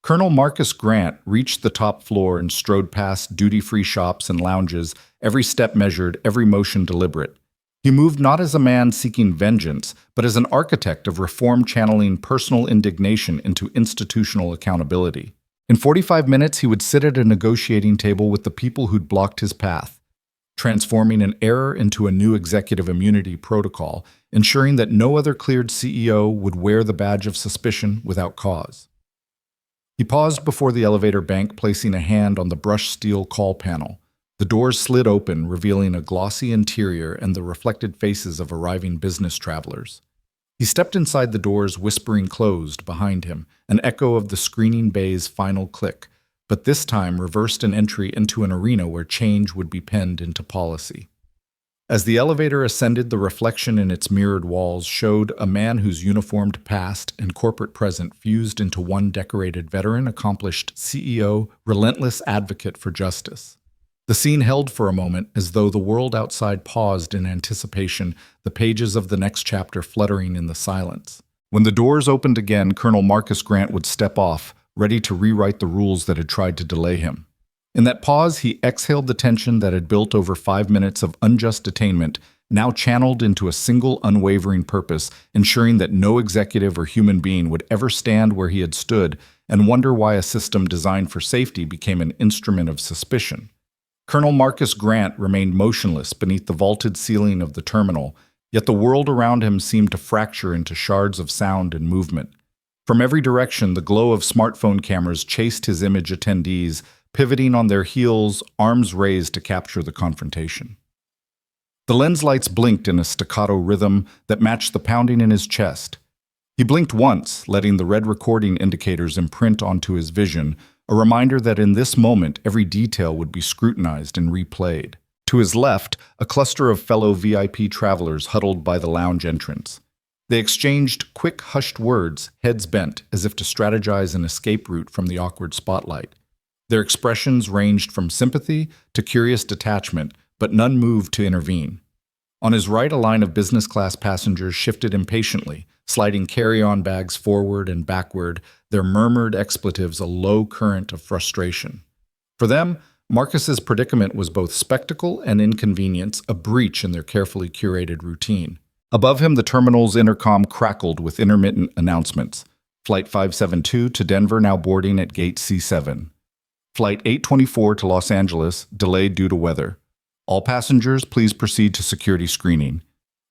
Colonel Marcus Grant reached the top floor and strode past duty-free shops and lounges, every step measured, every motion deliberate. He moved not as a man seeking vengeance, but as an architect of reform channeling personal indignation into institutional accountability. In 45 minutes, he would sit at a negotiating table with the people who'd blocked his path, transforming an error into a new executive immunity protocol, ensuring that no other cleared CEO would wear the badge of suspicion without cause. He paused before the elevator bank, placing a hand on the brushed steel call panel. The doors slid open, revealing a glossy interior and the reflected faces of arriving business travelers. He stepped inside the doors, whispering closed behind him, an echo of the screening bay's final click, but this time reversed an entry into an arena where change would be penned into policy. As the elevator ascended, the reflection in its mirrored walls showed a man whose uniformed past and corporate present fused into one decorated veteran, accomplished CEO, relentless advocate for justice. The scene held for a moment, as though the world outside paused in anticipation, the pages of the next chapter fluttering in the silence. When the doors opened again, Colonel Marcus Grant would step off, ready to rewrite the rules that had tried to delay him. In that pause, he exhaled the tension that had built over 5 minutes of unjust detainment, now channeled into a single unwavering purpose, ensuring that no executive or human being would ever stand where he had stood and wonder why a system designed for safety became an instrument of suspicion. Colonel Marcus Grant remained motionless beneath the vaulted ceiling of the terminal, yet the world around him seemed to fracture into shards of sound and movement. From every direction, the glow of smartphone cameras chased his image attendees, pivoting on their heels, arms raised to capture the confrontation. The lens lights blinked in a staccato rhythm that matched the pounding in his chest. He blinked once, letting the red recording indicators imprint onto his vision, a reminder that in this moment every detail would be scrutinized and replayed. To his left, a cluster of fellow VIP travelers huddled by the lounge entrance. They exchanged quick, hushed words, heads bent, as if to strategize an escape route from the awkward spotlight. Their expressions ranged from sympathy to curious detachment, but none moved to intervene. On his right, a line of business-class passengers shifted impatiently, sliding carry-on bags forward and backward, their murmured expletives a low current of frustration. For them, Marcus's predicament was both spectacle and inconvenience, a breach in their carefully curated routine. Above him, the terminal's intercom crackled with intermittent announcements. Flight 572 to Denver now boarding at Gate C7. Flight 824 to Los Angeles, delayed due to weather. All passengers, please proceed to security screening.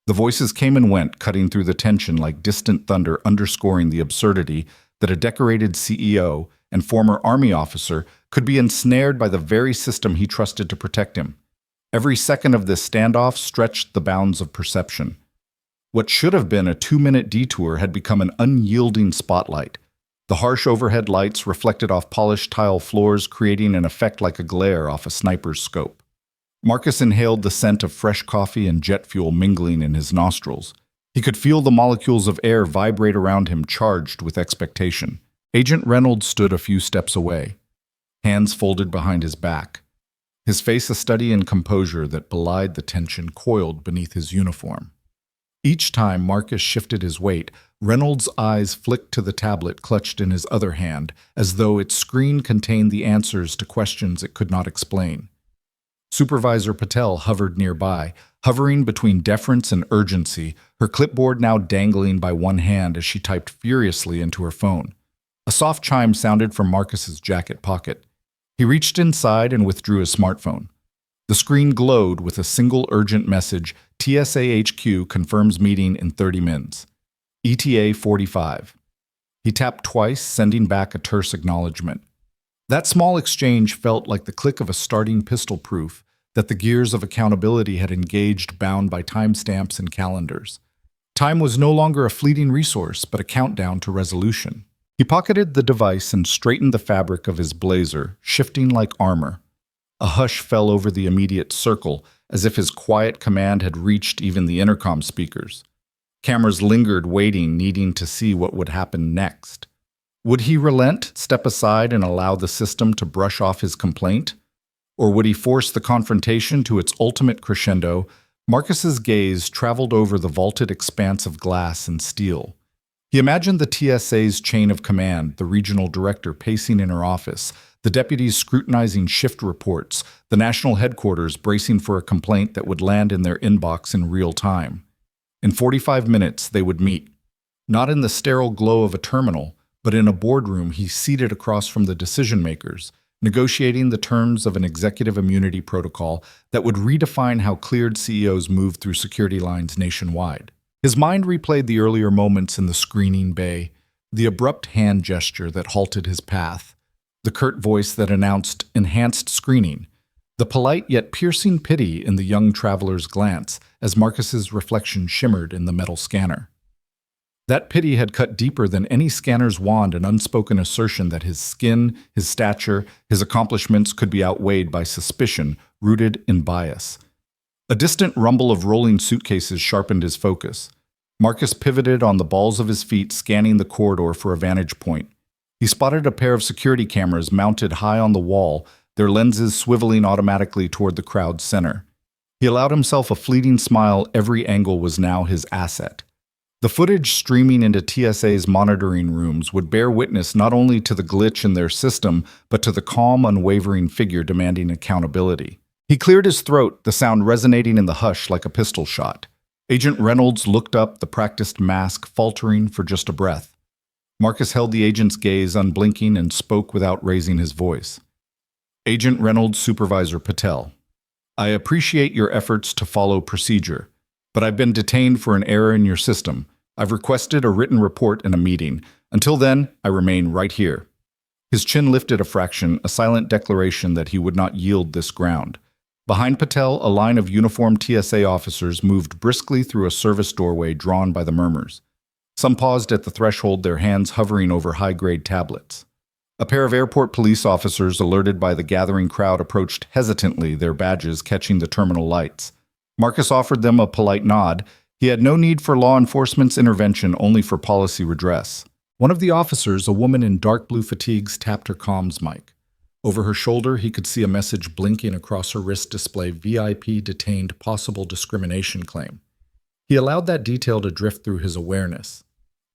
The voices came and went, cutting through the tension like distant thunder, underscoring the absurdity that a decorated CEO and former Army officer could be ensnared by the very system he trusted to protect him. Every second of this standoff stretched the bounds of perception. What should have been a 2-minute detour had become an unyielding spotlight. The harsh overhead lights reflected off polished tile floors, creating an effect like a glare off a sniper's scope. Marcus inhaled the scent of fresh coffee and jet fuel mingling in his nostrils. He could feel the molecules of air vibrate around him, charged with expectation. Agent Reynolds stood a few steps away, hands folded behind his back, his face a study in composure that belied the tension coiled beneath his uniform. Each time Marcus shifted his weight, Reynolds' eyes flicked to the tablet clutched in his other hand, as though its screen contained the answers to questions it could not explain. Supervisor Patel hovered nearby, hovering between deference and urgency, her clipboard now dangling by one hand as she typed furiously into her phone. A soft chime sounded from Marcus's jacket pocket. He reached inside and withdrew his smartphone. The screen glowed with a single urgent message: TSA HQ confirms meeting in 30 minutes. ETA 45. He tapped twice, sending back a terse acknowledgement. That small exchange felt like the click of a starting pistol, proof that the gears of accountability had engaged, bound by timestamps and calendars. Time was no longer a fleeting resource, but a countdown to resolution. He pocketed the device and straightened the fabric of his blazer, shifting like armor. A hush fell over the immediate circle, as if his quiet command had reached even the intercom speakers. Cameras lingered, waiting, needing to see what would happen next. Would he relent, step aside, and allow the system to brush off his complaint? Or would he force the confrontation to its ultimate crescendo? Marcus's gaze traveled over the vaulted expanse of glass and steel. He imagined the TSA's chain of command, the regional director pacing in her office, the deputies scrutinizing shift reports, the national headquarters bracing for a complaint that would land in their inbox in real time. In 45 minutes, they would meet. Not in the sterile glow of a terminal, but in a boardroom he seated across from the decision-makers, negotiating the terms of an executive immunity protocol that would redefine how cleared CEOs moved through security lines nationwide. His mind replayed the earlier moments in the screening bay, the abrupt hand gesture that halted his path, the curt voice that announced enhanced screening, the polite yet piercing pity in the young traveler's glance as Marcus's reflection shimmered in the metal scanner. That pity had cut deeper than any scanner's wand, an unspoken assertion that his skin, his stature, his accomplishments could be outweighed by suspicion rooted in bias. A distant rumble of rolling suitcases sharpened his focus. Marcus pivoted on the balls of his feet, scanning the corridor for a vantage point. He spotted a pair of security cameras mounted high on the wall, their lenses swiveling automatically toward the crowd's center. He allowed himself a fleeting smile. Every angle was now his asset. The footage streaming into TSA's monitoring rooms would bear witness not only to the glitch in their system, but to the calm, unwavering figure demanding accountability. He cleared his throat, the sound resonating in the hush like a pistol shot. Agent Reynolds looked up, the practiced mask faltering for just a breath. Marcus held the agent's gaze unblinking and spoke without raising his voice. Agent Reynolds, Supervisor Patel. I appreciate your efforts to follow procedure, but I've been detained for an error in your system. I've requested a written report and a meeting. Until then, I remain right here. His chin lifted a fraction, a silent declaration that he would not yield this ground. Behind Patel, a line of uniformed TSA officers moved briskly through a service doorway drawn by the murmurs. Some paused at the threshold, their hands hovering over high-grade tablets. A pair of airport police officers, alerted by the gathering crowd, approached hesitantly, their badges catching the terminal lights. Marcus offered them a polite nod. He had no need for law enforcement's intervention, only for policy redress. One of the officers, a woman in dark blue fatigues, tapped her comms mic. Over her shoulder, he could see a message blinking across her wrist display: VIP detained, possible discrimination claim. He allowed that detail to drift through his awareness.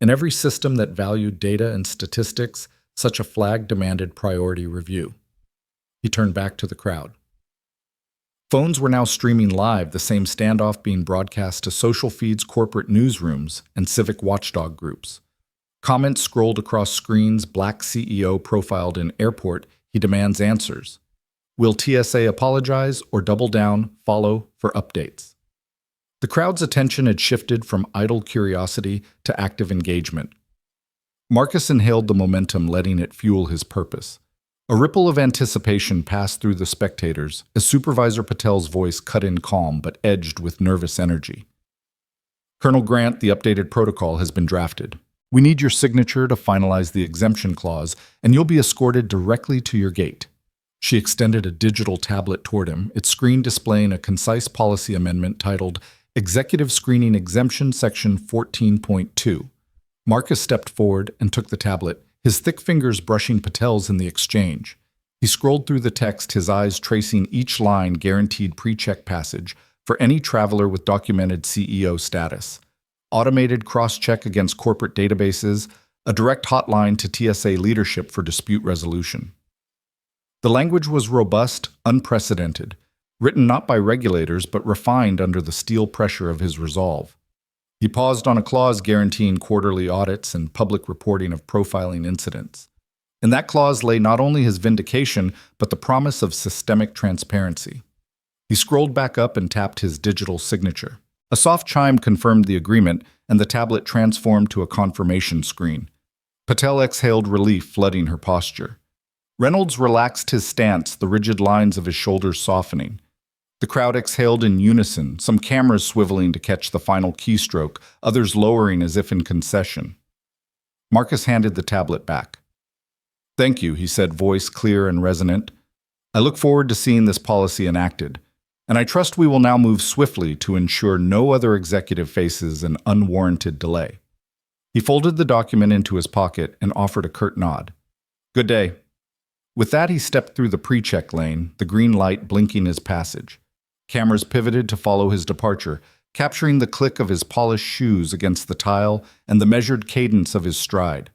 In every system that valued data and statistics, such a flag demanded priority review. He turned back to the crowd. Phones were now streaming live, the same standoff being broadcast to social feeds, corporate newsrooms, and civic watchdog groups. Comments scrolled across screens. Black CEO profiled in airport. He demands answers. Will TSA apologize or double down? Follow for updates. The crowd's attention had shifted from idle curiosity to active engagement. Marcus inhaled the momentum, letting it fuel his purpose. A ripple of anticipation passed through the spectators as Supervisor Patel's voice cut in calm but edged with nervous energy. Colonel Grant, the updated protocol has been drafted. We need your signature to finalize the exemption clause, and you'll be escorted directly to your gate. She extended a digital tablet toward him, its screen displaying a concise policy amendment titled Executive Screening Exemption Section 14.2. Marcus stepped forward and took the tablet, his thick fingers brushing Patel's in the exchange. He scrolled through the text, his eyes tracing each line: guaranteed PreCheck passage for any traveler with documented CEO status, automated cross-check against corporate databases, a direct hotline to TSA leadership for dispute resolution. The language was robust, unprecedented. written not by regulators but refined under the steel pressure of his resolve. He paused on a clause guaranteeing quarterly audits and public reporting of profiling incidents. In that clause lay not only his vindication, but the promise of systemic transparency. He scrolled back up and tapped his digital signature. A soft chime confirmed the agreement, and the tablet transformed to a confirmation screen. Patel exhaled relief, flooding her posture. Reynolds relaxed his stance, the rigid lines of his shoulders softening. The crowd exhaled in unison, some cameras swiveling to catch the final keystroke, others lowering as if in concession. Marcus handed the tablet back. "Thank you," he said, voice clear and resonant. "I look forward to seeing this policy enacted, and I trust we will now move swiftly to ensure no other executive faces an unwarranted delay." He folded the document into his pocket and offered a curt nod. "Good day." With that, he stepped through the PreCheck lane, the green light blinking his passage. Cameras pivoted to follow his departure, capturing the click of his polished shoes against the tile and the measured cadence of his stride.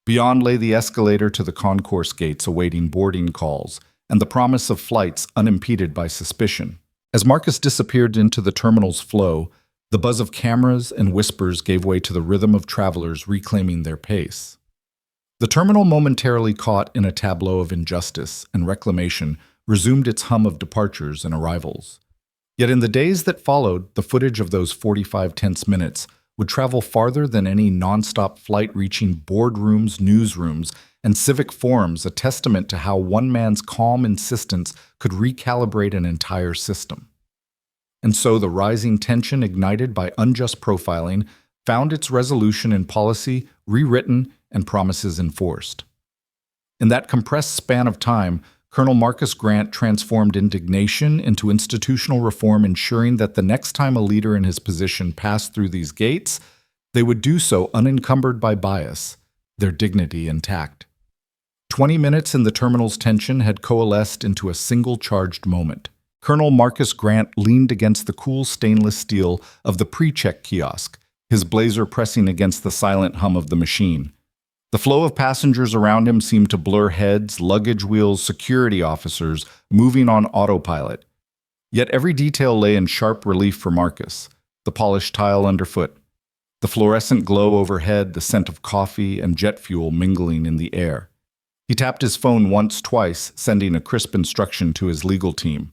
Beyond lay the escalator to the concourse gates awaiting boarding calls, and the promise of flights unimpeded by suspicion. As Marcus disappeared into the terminal's flow, the buzz of cameras and whispers gave way to the rhythm of travelers reclaiming their pace. The terminal, momentarily caught in a tableau of injustice and reclamation, resumed its hum of departures and arrivals. Yet in the days that followed, the footage of those 45 tense minutes would travel farther than any nonstop flight, reaching boardrooms, newsrooms, and civic forums, a testament to how one man's calm insistence could recalibrate an entire system. And so the rising tension ignited by unjust profiling found its resolution in policy rewritten and promises enforced. In that compressed span of time, Colonel Marcus Grant transformed indignation into institutional reform, ensuring that the next time a leader in his position passed through these gates, they would do so unencumbered by bias, their dignity intact. 20 minutes in the terminal's tension had coalesced into a single charged moment. Colonel Marcus Grant leaned against the cool stainless steel of the PreCheck kiosk, his blazer pressing against the silent hum of the machine. The flow of passengers around him seemed to blur heads, luggage wheels, security officers moving on autopilot. Yet every detail lay in sharp relief for Marcus: the polished tile underfoot, the fluorescent glow overhead, the scent of coffee and jet fuel mingling in the air. He tapped his phone once, twice, sending a crisp instruction to his legal team.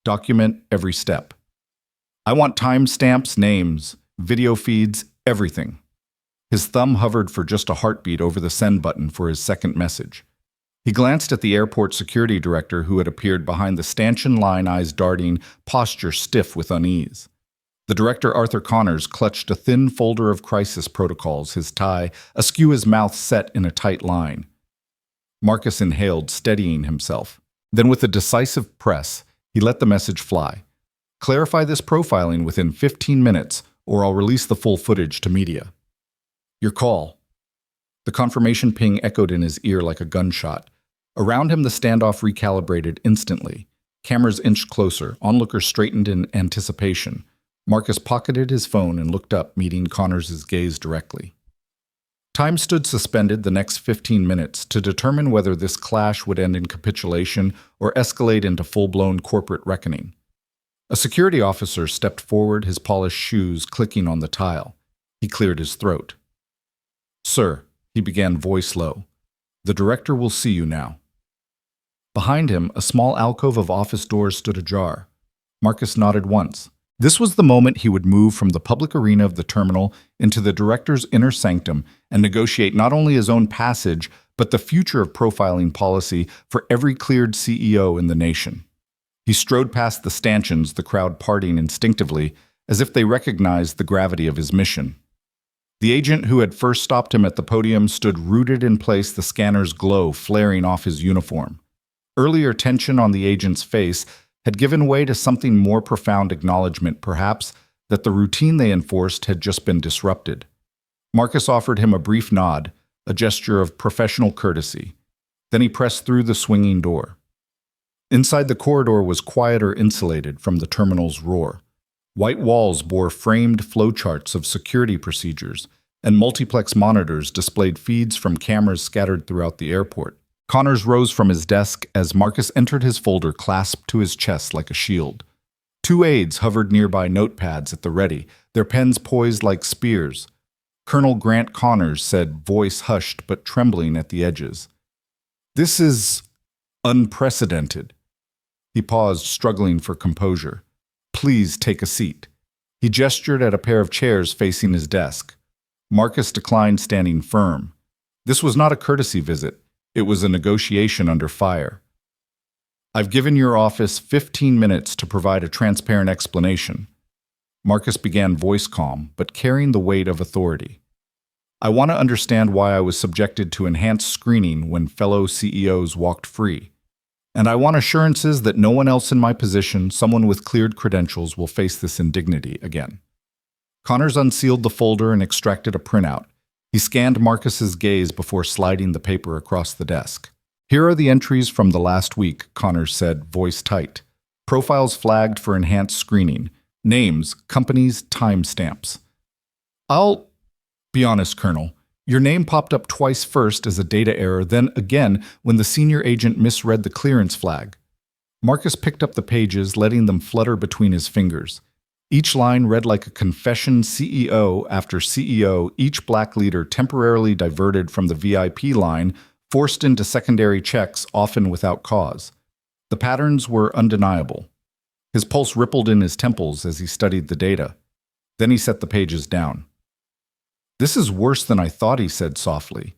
"Document every step. I want timestamps, names, video feeds, everything." His thumb hovered for just a heartbeat over the send button for his second message. He glanced at the airport security director who had appeared behind the stanchion line, eyes darting, posture stiff with unease. The director, Arthur Connors, clutched a thin folder of crisis protocols, his tie askew, his mouth set in a tight line. Marcus inhaled, steadying himself. Then with a decisive press, he let the message fly. "Clarify this profiling within 15 minutes, or I'll release the full footage to media." "Your call." The confirmation ping echoed in his ear like a gunshot. Around him, the standoff recalibrated instantly. Cameras inched closer, onlookers straightened in anticipation. Marcus pocketed his phone and looked up, meeting Connors' gaze directly. Time stood suspended the next 15 minutes to determine whether this clash would end in capitulation or escalate into full-blown corporate reckoning. A security officer stepped forward, his polished shoes clicking on the tile. He cleared his throat. "Sir," he began, voice low, "the director will see you now." Behind him, a small alcove of office doors stood ajar. Marcus nodded once. This was the moment he would move from the public arena of the terminal into the director's inner sanctum and negotiate not only his own passage, but the future of profiling policy for every cleared CEO in the nation. He strode past the stanchions, the crowd parting instinctively, as if they recognized the gravity of his mission. The agent who had first stopped him at the podium stood rooted in place, the scanner's glow flaring off his uniform. Earlier tension on the agent's face had given way to something more profound, acknowledgement, perhaps, that the routine they enforced had just been disrupted. Marcus offered him a brief nod, a gesture of professional courtesy. Then he pressed through the swinging door. Inside, the corridor was quieter, insulated from the terminal's roar. White walls bore framed flowcharts of security procedures, and multiplex monitors displayed feeds from cameras scattered throughout the airport. Connors rose from his desk as Marcus entered his folder clasped to his chest like a shield. Two aides hovered nearby notepads at the ready, their pens poised like spears. Colonel Grant Connors said, voice hushed but trembling at the edges. "This is unprecedented." He paused, struggling for composure. "Please take a seat." He gestured at a pair of chairs facing his desk. Marcus declined, standing firm. This was not a courtesy visit. It was a negotiation under fire. "I've given your office 15 minutes to provide a transparent explanation." Marcus began, voice calm, but carrying the weight of authority. "I want to understand why I was subjected to enhanced screening when fellow CEOs walked free. And I want assurances that no one else in my position, someone with cleared credentials, will face this indignity again." Connors unsealed the folder and extracted a printout. He scanned Marcus's gaze before sliding the paper across the desk. "Here are the entries from the last week," Connors said, voice tight. "Profiles flagged for enhanced screening. Names, companies, timestamps." "I'll be honest, Colonel. Your name popped up twice, first as a data error, then again when the senior agent misread the clearance flag." Marcus picked up the pages, letting them flutter between his fingers. Each line read like a confession, CEO after CEO, each black leader temporarily diverted from the VIP line, forced into secondary checks, often without cause. The patterns were undeniable. His pulse rippled in his temples as he studied the data. Then he set the pages down. "This is worse than I thought," he said softly.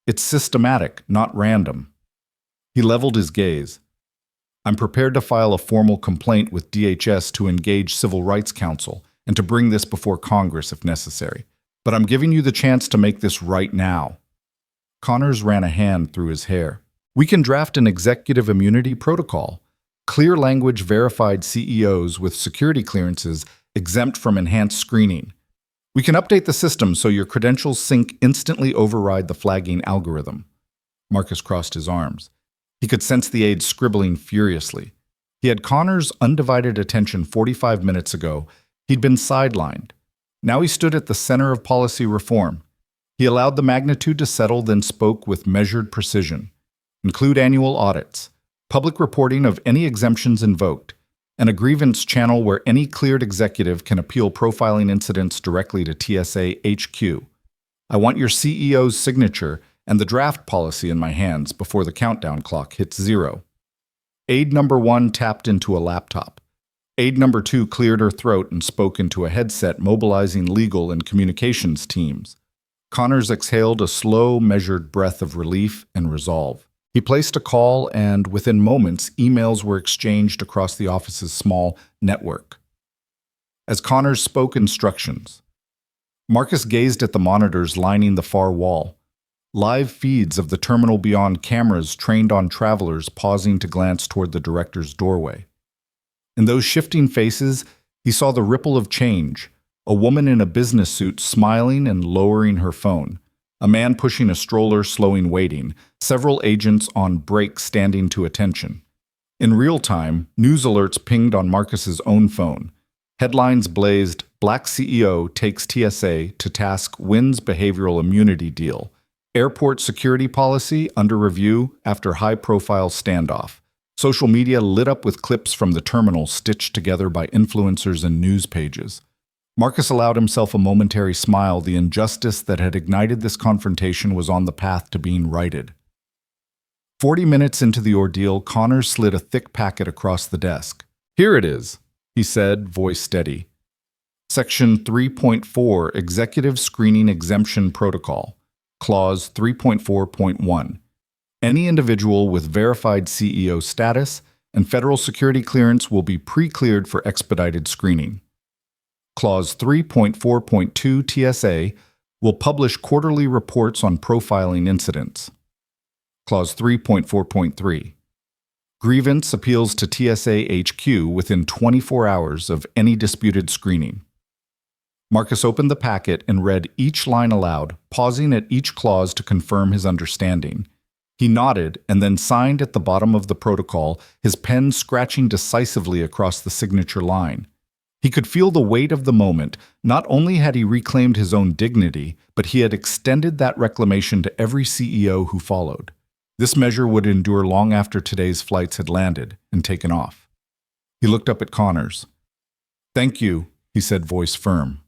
"It's systematic, not random." He leveled his gaze. "I'm prepared to file a formal complaint with DHS to engage Civil Rights Council and to bring this before Congress if necessary. But I'm giving you the chance to make this right now." Connors ran a hand through his hair. "We can draft an executive immunity protocol. Clear language verified CEOs with security clearances exempt from enhanced screening. We can update the system so your credentials sync instantly override the flagging algorithm." Marcus crossed his arms. He could sense the aide scribbling furiously. He had Connors' undivided attention 45 minutes ago. He'd been sidelined. Now he stood at the center of policy reform. He allowed the magnitude to settle, then spoke with measured precision. "Include annual audits, public reporting of any exemptions invoked, and a grievance channel where any cleared executive can appeal profiling incidents directly to TSA HQ. I want your CEO's signature and the draft policy in my hands before the countdown clock hits 0. Aide number 1 tapped into a laptop. Aide number 2 cleared her throat and spoke into a headset, mobilizing legal and communications teams. Connors exhaled a slow, measured breath of relief and resolve. He placed a call, and within moments, emails were exchanged across the office's small network. As Connors spoke instructions, Marcus gazed at the monitors lining the far wall. Live feeds of the terminal beyond, cameras trained on travelers pausing to glance toward the director's doorway. In those shifting faces, he saw the ripple of change, a woman in a business suit smiling and lowering her phone, a man pushing a stroller slowing waiting, several agents on break standing to attention. In real time, news alerts pinged on Marcus's own phone. Headlines blazed, "Black CEO takes TSA to task, wins behavioral immunity deal. Airport security policy under review after high-profile standoff." Social media lit up with clips from the terminal stitched together by influencers and news pages. Marcus allowed himself a momentary smile. The injustice that had ignited this confrontation was on the path to being righted. 40 minutes into the ordeal, Connors slid a thick packet across the desk. "Here it is," he said, voice steady. "Section 3.4, Executive Screening Exemption Protocol. Clause 3.4.1. Any individual with verified CEO status and federal security clearance will be pre-cleared for expedited screening. Clause 3.4.2 TSA will publish quarterly reports on profiling incidents. Clause 3.4.3. Grievance appeals to TSA HQ within 24 hours of any disputed screening." Marcus opened the packet and read each line aloud, pausing at each clause to confirm his understanding. He nodded and then signed at the bottom of the protocol, his pen scratching decisively across the signature line. He could feel the weight of the moment. Not only had he reclaimed his own dignity, but he had extended that reclamation to every CEO who followed. This measure would endure long after today's flights had landed and taken off. He looked up at Connors. "Thank you," he said, voice firm.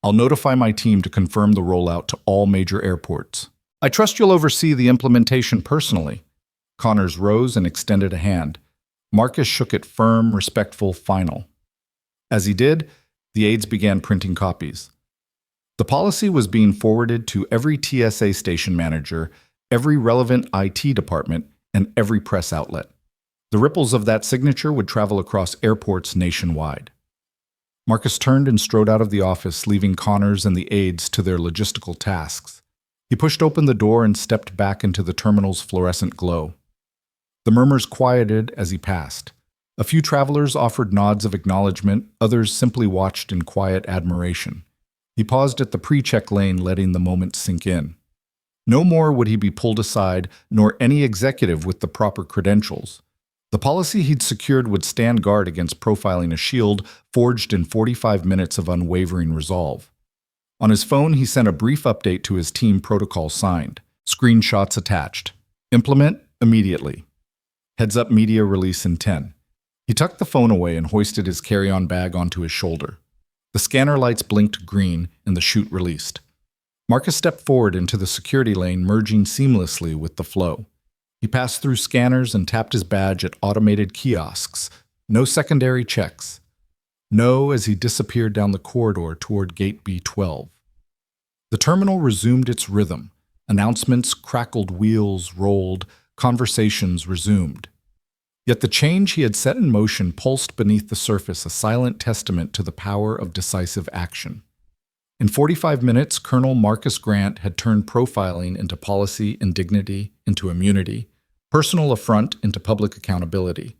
"I'll notify my team to confirm the rollout to all major airports. I trust you'll oversee the implementation personally." Connors rose and extended a hand. Marcus shook it firm, respectful, final. As he did, the aides began printing copies. The policy was being forwarded to every TSA station manager, every relevant IT department, and every press outlet. The ripples of that signature would travel across airports nationwide. Marcus turned and strode out of the office, leaving Connors and the aides to their logistical tasks. He pushed open the door and stepped back into the terminal's fluorescent glow. The murmurs quieted as he passed. A few travelers offered nods of acknowledgement, others simply watched in quiet admiration. He paused at the PreCheck lane, letting the moment sink in. No more would he be pulled aside, nor any executive with the proper credentials. The policy he'd secured would stand guard against profiling, a shield forged in 45 minutes of unwavering resolve. On his phone, he sent a brief update to his team, protocol signed. Screenshots attached. Implement immediately. Heads up, media release in 10. He tucked the phone away and hoisted his carry-on bag onto his shoulder. The scanner lights blinked green and the chute released. Marcus stepped forward into the security lane, merging seamlessly with the flow. He passed through scanners and tapped his badge at automated kiosks. No secondary checks. No, as he disappeared down the corridor toward Gate B12. The terminal resumed its rhythm. Announcements crackled, wheels rolled, conversations resumed. Yet the change he had set in motion pulsed beneath the surface, a silent testament to the power of decisive action. In 45 minutes, Colonel Marcus Grant had turned profiling into policy, indignity into immunity, personal affront into public accountability.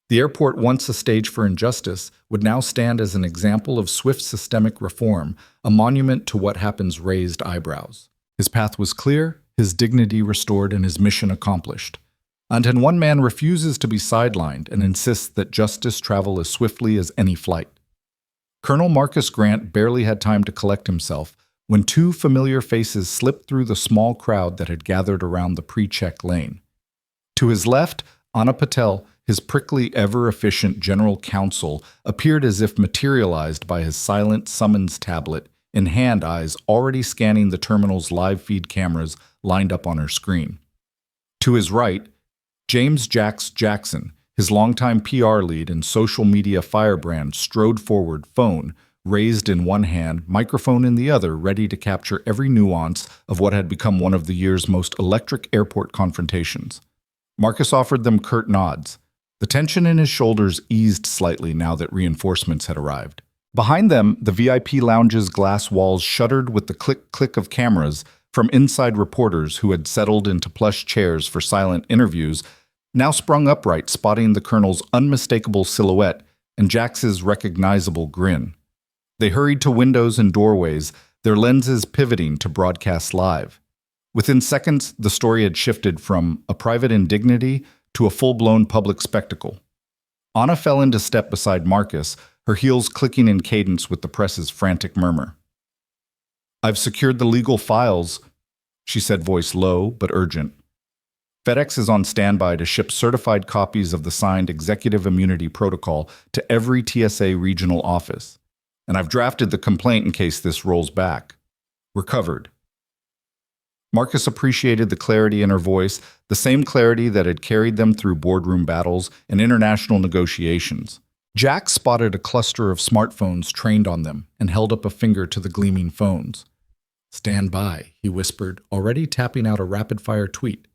The airport, once a stage for injustice, would now stand as an example of swift systemic reform, a monument to what happens raised eyebrows. His path was clear, his dignity restored, and his mission accomplished. Until one man refuses to be sidelined and insists that justice travel as swiftly as any flight. Colonel Marcus Grant barely had time to collect himself when two familiar faces slipped through the small crowd that had gathered around the PreCheck lane. To his left, Anna Patel, his prickly, ever-efficient general counsel, appeared as if materialized by his silent summons tablet, in hand, eyes already scanning the terminal's live feed cameras lined up on her screen. To his right, James "Jax" Jackson, his longtime PR lead and social media firebrand, strode forward, phone raised in one hand, microphone in the other, ready to capture every nuance of what had become one of the year's most electric airport confrontations. Marcus offered them curt nods. The tension in his shoulders eased slightly now that reinforcements had arrived. Behind them, the VIP lounge's glass walls shuddered with the click-click of cameras from inside reporters who had settled into plush chairs for silent interviews, now sprung upright, spotting the colonel's unmistakable silhouette and Jax's recognizable grin. They hurried to windows and doorways, their lenses pivoting to broadcast live. Within seconds, the story had shifted from a private indignity to a full-blown public spectacle. Anna fell into step beside Marcus, her heels clicking in cadence with the press's frantic murmur. "I've secured the legal files," she said, voice low but urgent. FedEx is on standby to ship certified copies of the signed Executive Immunity Protocol to every TSA regional office. And I've drafted the complaint in case this rolls back. We're covered. Marcus appreciated the clarity in her voice, the same clarity that had carried them through boardroom battles and international negotiations. Jack spotted a cluster of smartphones trained on them and held up a finger to the gleaming phones. "Stand by," he whispered, already tapping out a rapid-fire tweet.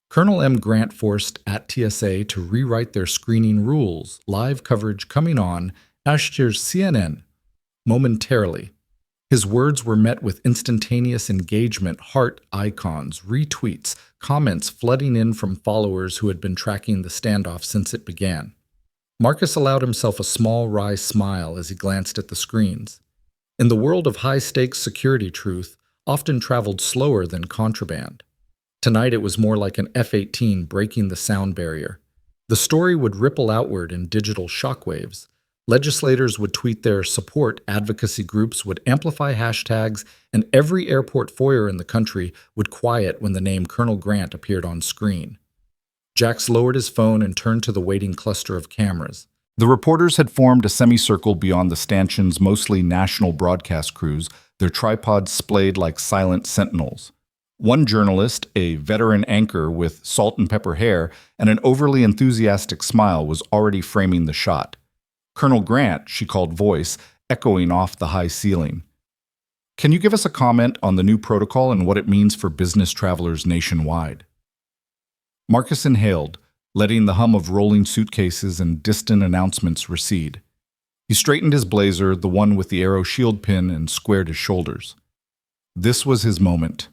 Colonel M. Grant forced at TSA to rewrite their screening rules, live coverage coming on, Ashter's CNN. Momentarily. His words were met with instantaneous engagement, heart icons, retweets, comments flooding in from followers who had been tracking the standoff since it began. Marcus allowed himself a small, wry smile as he glanced at the screens. In the world of high-stakes security, truth often traveled slower than contraband. Tonight it was more like an F-18 breaking the sound barrier. The story would ripple outward in digital shockwaves. Legislators would tweet their support, advocacy groups would amplify hashtags, and every airport foyer in the country would quiet when the name Colonel Grant appeared on screen. Jax lowered his phone and turned to the waiting cluster of cameras. The reporters had formed a semicircle beyond the stanchion's mostly national broadcast crews, their tripods splayed like silent sentinels. One journalist, a veteran anchor with salt and pepper hair and an overly enthusiastic smile, was already framing the shot. Colonel Grant, she called voice, echoing off the high ceiling. Can you give us a comment on the new protocol and what it means for business travelers nationwide? Marcus inhaled, letting the hum of rolling suitcases and distant announcements recede. He straightened his blazer, the one with the AeroShield pin, and squared his shoulders. This was his moment.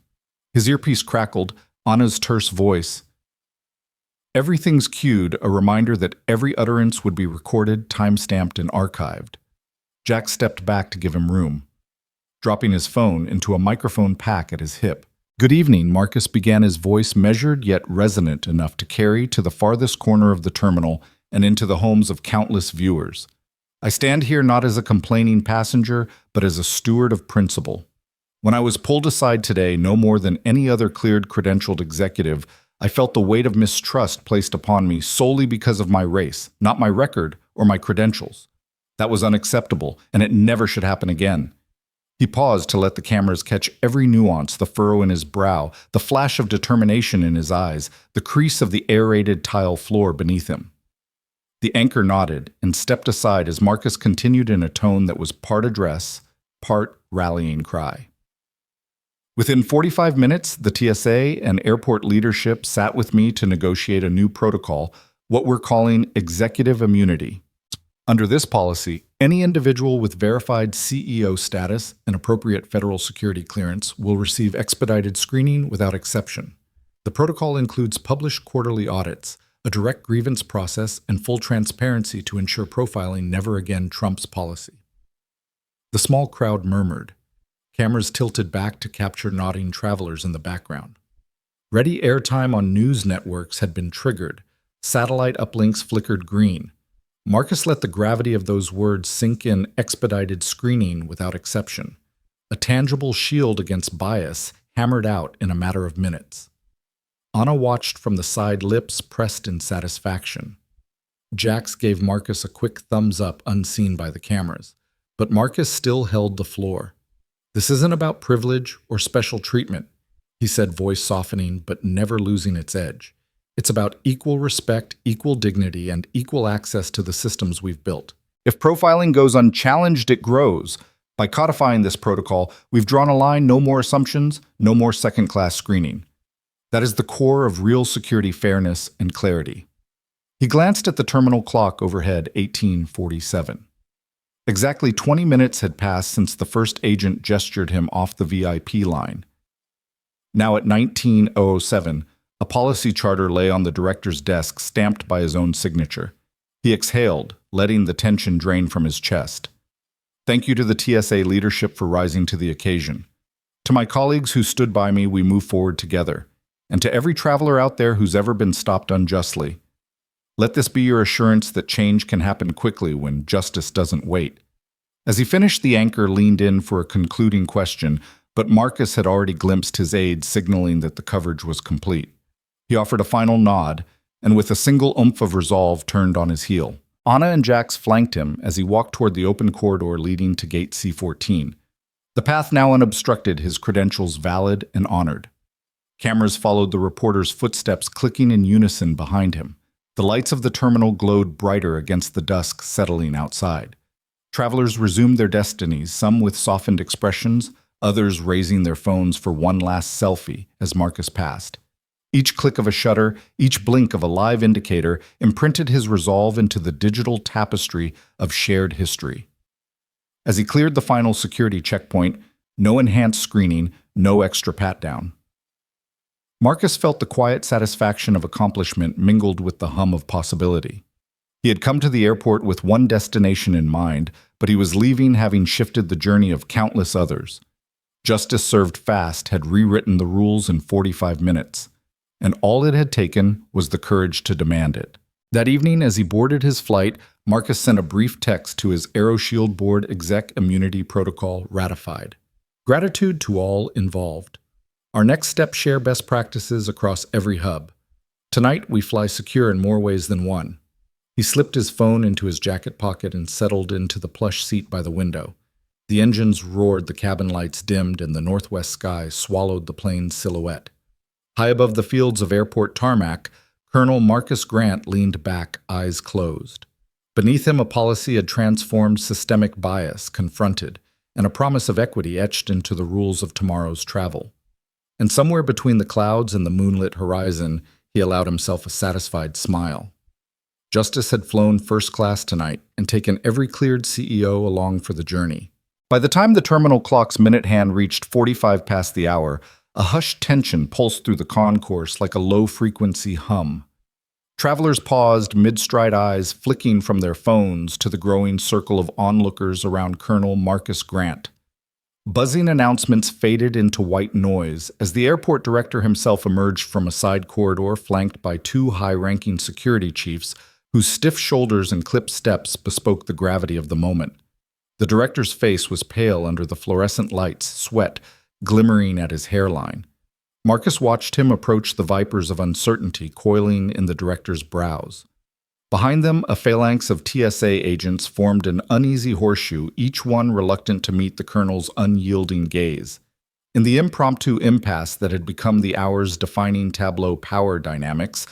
His earpiece crackled, Anna's terse voice. Everything's cued, a reminder that every utterance would be recorded, time-stamped, and archived. Jack stepped back to give him room, dropping his phone into a microphone pack at his hip. Good evening, Marcus began, his voice measured yet resonant enough to carry to the farthest corner of the terminal and into the homes of countless viewers. I stand here not as a complaining passenger, but as a steward of principle. When I was pulled aside today, no more than any other cleared credentialed executive, I felt the weight of mistrust placed upon me solely because of my race, not my record or my credentials. That was unacceptable, and it never should happen again. He paused to let the cameras catch every nuance, the furrow in his brow, the flash of determination in his eyes, the crease of the aerated tile floor beneath him. The anchor nodded and stepped aside as Marcus continued in a tone that was part address, part rallying cry. Within 45 minutes, the TSA and airport leadership sat with me to negotiate a new protocol, what we're calling executive immunity. Under this policy, any individual with verified CEO status and appropriate federal security clearance will receive expedited screening without exception. The protocol includes published quarterly audits, a direct grievance process, and full transparency to ensure profiling never again trumps policy. The small crowd murmured. Cameras tilted back to capture nodding travelers in the background. Ready airtime on news networks had been triggered. Satellite uplinks flickered green. Marcus let the gravity of those words sink in. Expedited screening without exception. A tangible shield against bias hammered out in a matter of minutes. Anna watched from the side, lips pressed in satisfaction. Jax gave Marcus a quick thumbs up unseen by the cameras, but Marcus still held the floor. This isn't about privilege or special treatment, he said, voice softening but never losing its edge. It's about equal respect, equal dignity, and equal access to the systems we've built. If profiling goes unchallenged, it grows. By codifying this protocol, we've drawn a line: no more assumptions, no more second-class screening. That is the core of real security fairness and clarity. He glanced at the terminal clock overhead, 1847. Exactly 20 minutes had passed since the first agent gestured him off the VIP line. Now at 19:07, a policy charter lay on the director's desk, stamped by his own signature. He exhaled, letting the tension drain from his chest. Thank you to the TSA leadership for rising to the occasion. To my colleagues who stood by me, we move forward together. And to every traveler out there who's ever been stopped unjustly, let this be your assurance that change can happen quickly when justice doesn't wait. As he finished, the anchor leaned in for a concluding question, but Marcus had already glimpsed his aide, signaling that the coverage was complete. He offered a final nod, and with a single oomph of resolve, turned on his heel. Anna and Jax flanked him as he walked toward the open corridor leading to gate C14. The path now unobstructed, his credentials valid and honored. Cameras followed the reporter's footsteps, clicking in unison behind him. The lights of the terminal glowed brighter against the dusk settling outside. Travelers resumed their destinies, some with softened expressions, others raising their phones for one last selfie as Marcus passed. Each click of a shutter, each blink of a live indicator imprinted his resolve into the digital tapestry of shared history. As he cleared the final security checkpoint, no enhanced screening, no extra pat-down. Marcus felt the quiet satisfaction of accomplishment mingled with the hum of possibility. He had come to the airport with one destination in mind, but he was leaving having shifted the journey of countless others. Justice served fast had rewritten the rules in 45 minutes, and all it had taken was the courage to demand it. That evening, as he boarded his flight, Marcus sent a brief text to his AeroShield board exec immunity protocol ratified. Gratitude to all involved. Our next step share best practices across every hub. Tonight, we fly secure in more ways than one. He slipped his phone into his jacket pocket and settled into the plush seat by the window. The engines roared, the cabin lights dimmed, and the northwest sky swallowed the plane's silhouette. High above the fields of airport tarmac, Colonel Marcus Grant leaned back, eyes closed. Beneath him, a policy had transformed systemic bias, confronted, and a promise of equity etched into the rules of tomorrow's travel. And somewhere between the clouds and the moonlit horizon, he allowed himself a satisfied smile. Justice had flown first class tonight and taken every cleared CEO along for the journey. By the time the terminal clock's minute hand reached 45 past the hour, a hushed tension pulsed through the concourse like a low-frequency hum. Travelers paused, mid-stride eyes flicking from their phones to the growing circle of onlookers around Colonel Marcus Grant. Buzzing announcements faded into white noise as the airport director himself emerged from a side corridor flanked by two high-ranking security chiefs whose stiff shoulders and clipped steps bespoke the gravity of the moment. The director's face was pale under the fluorescent lights, sweat glimmering at his hairline. Marcus watched him approach the vipers of uncertainty coiling in the director's brows. Behind them, a phalanx of TSA agents formed an uneasy horseshoe, each one reluctant to meet the colonel's unyielding gaze. In the impromptu impasse that had become the hour's defining tableau, power dynamics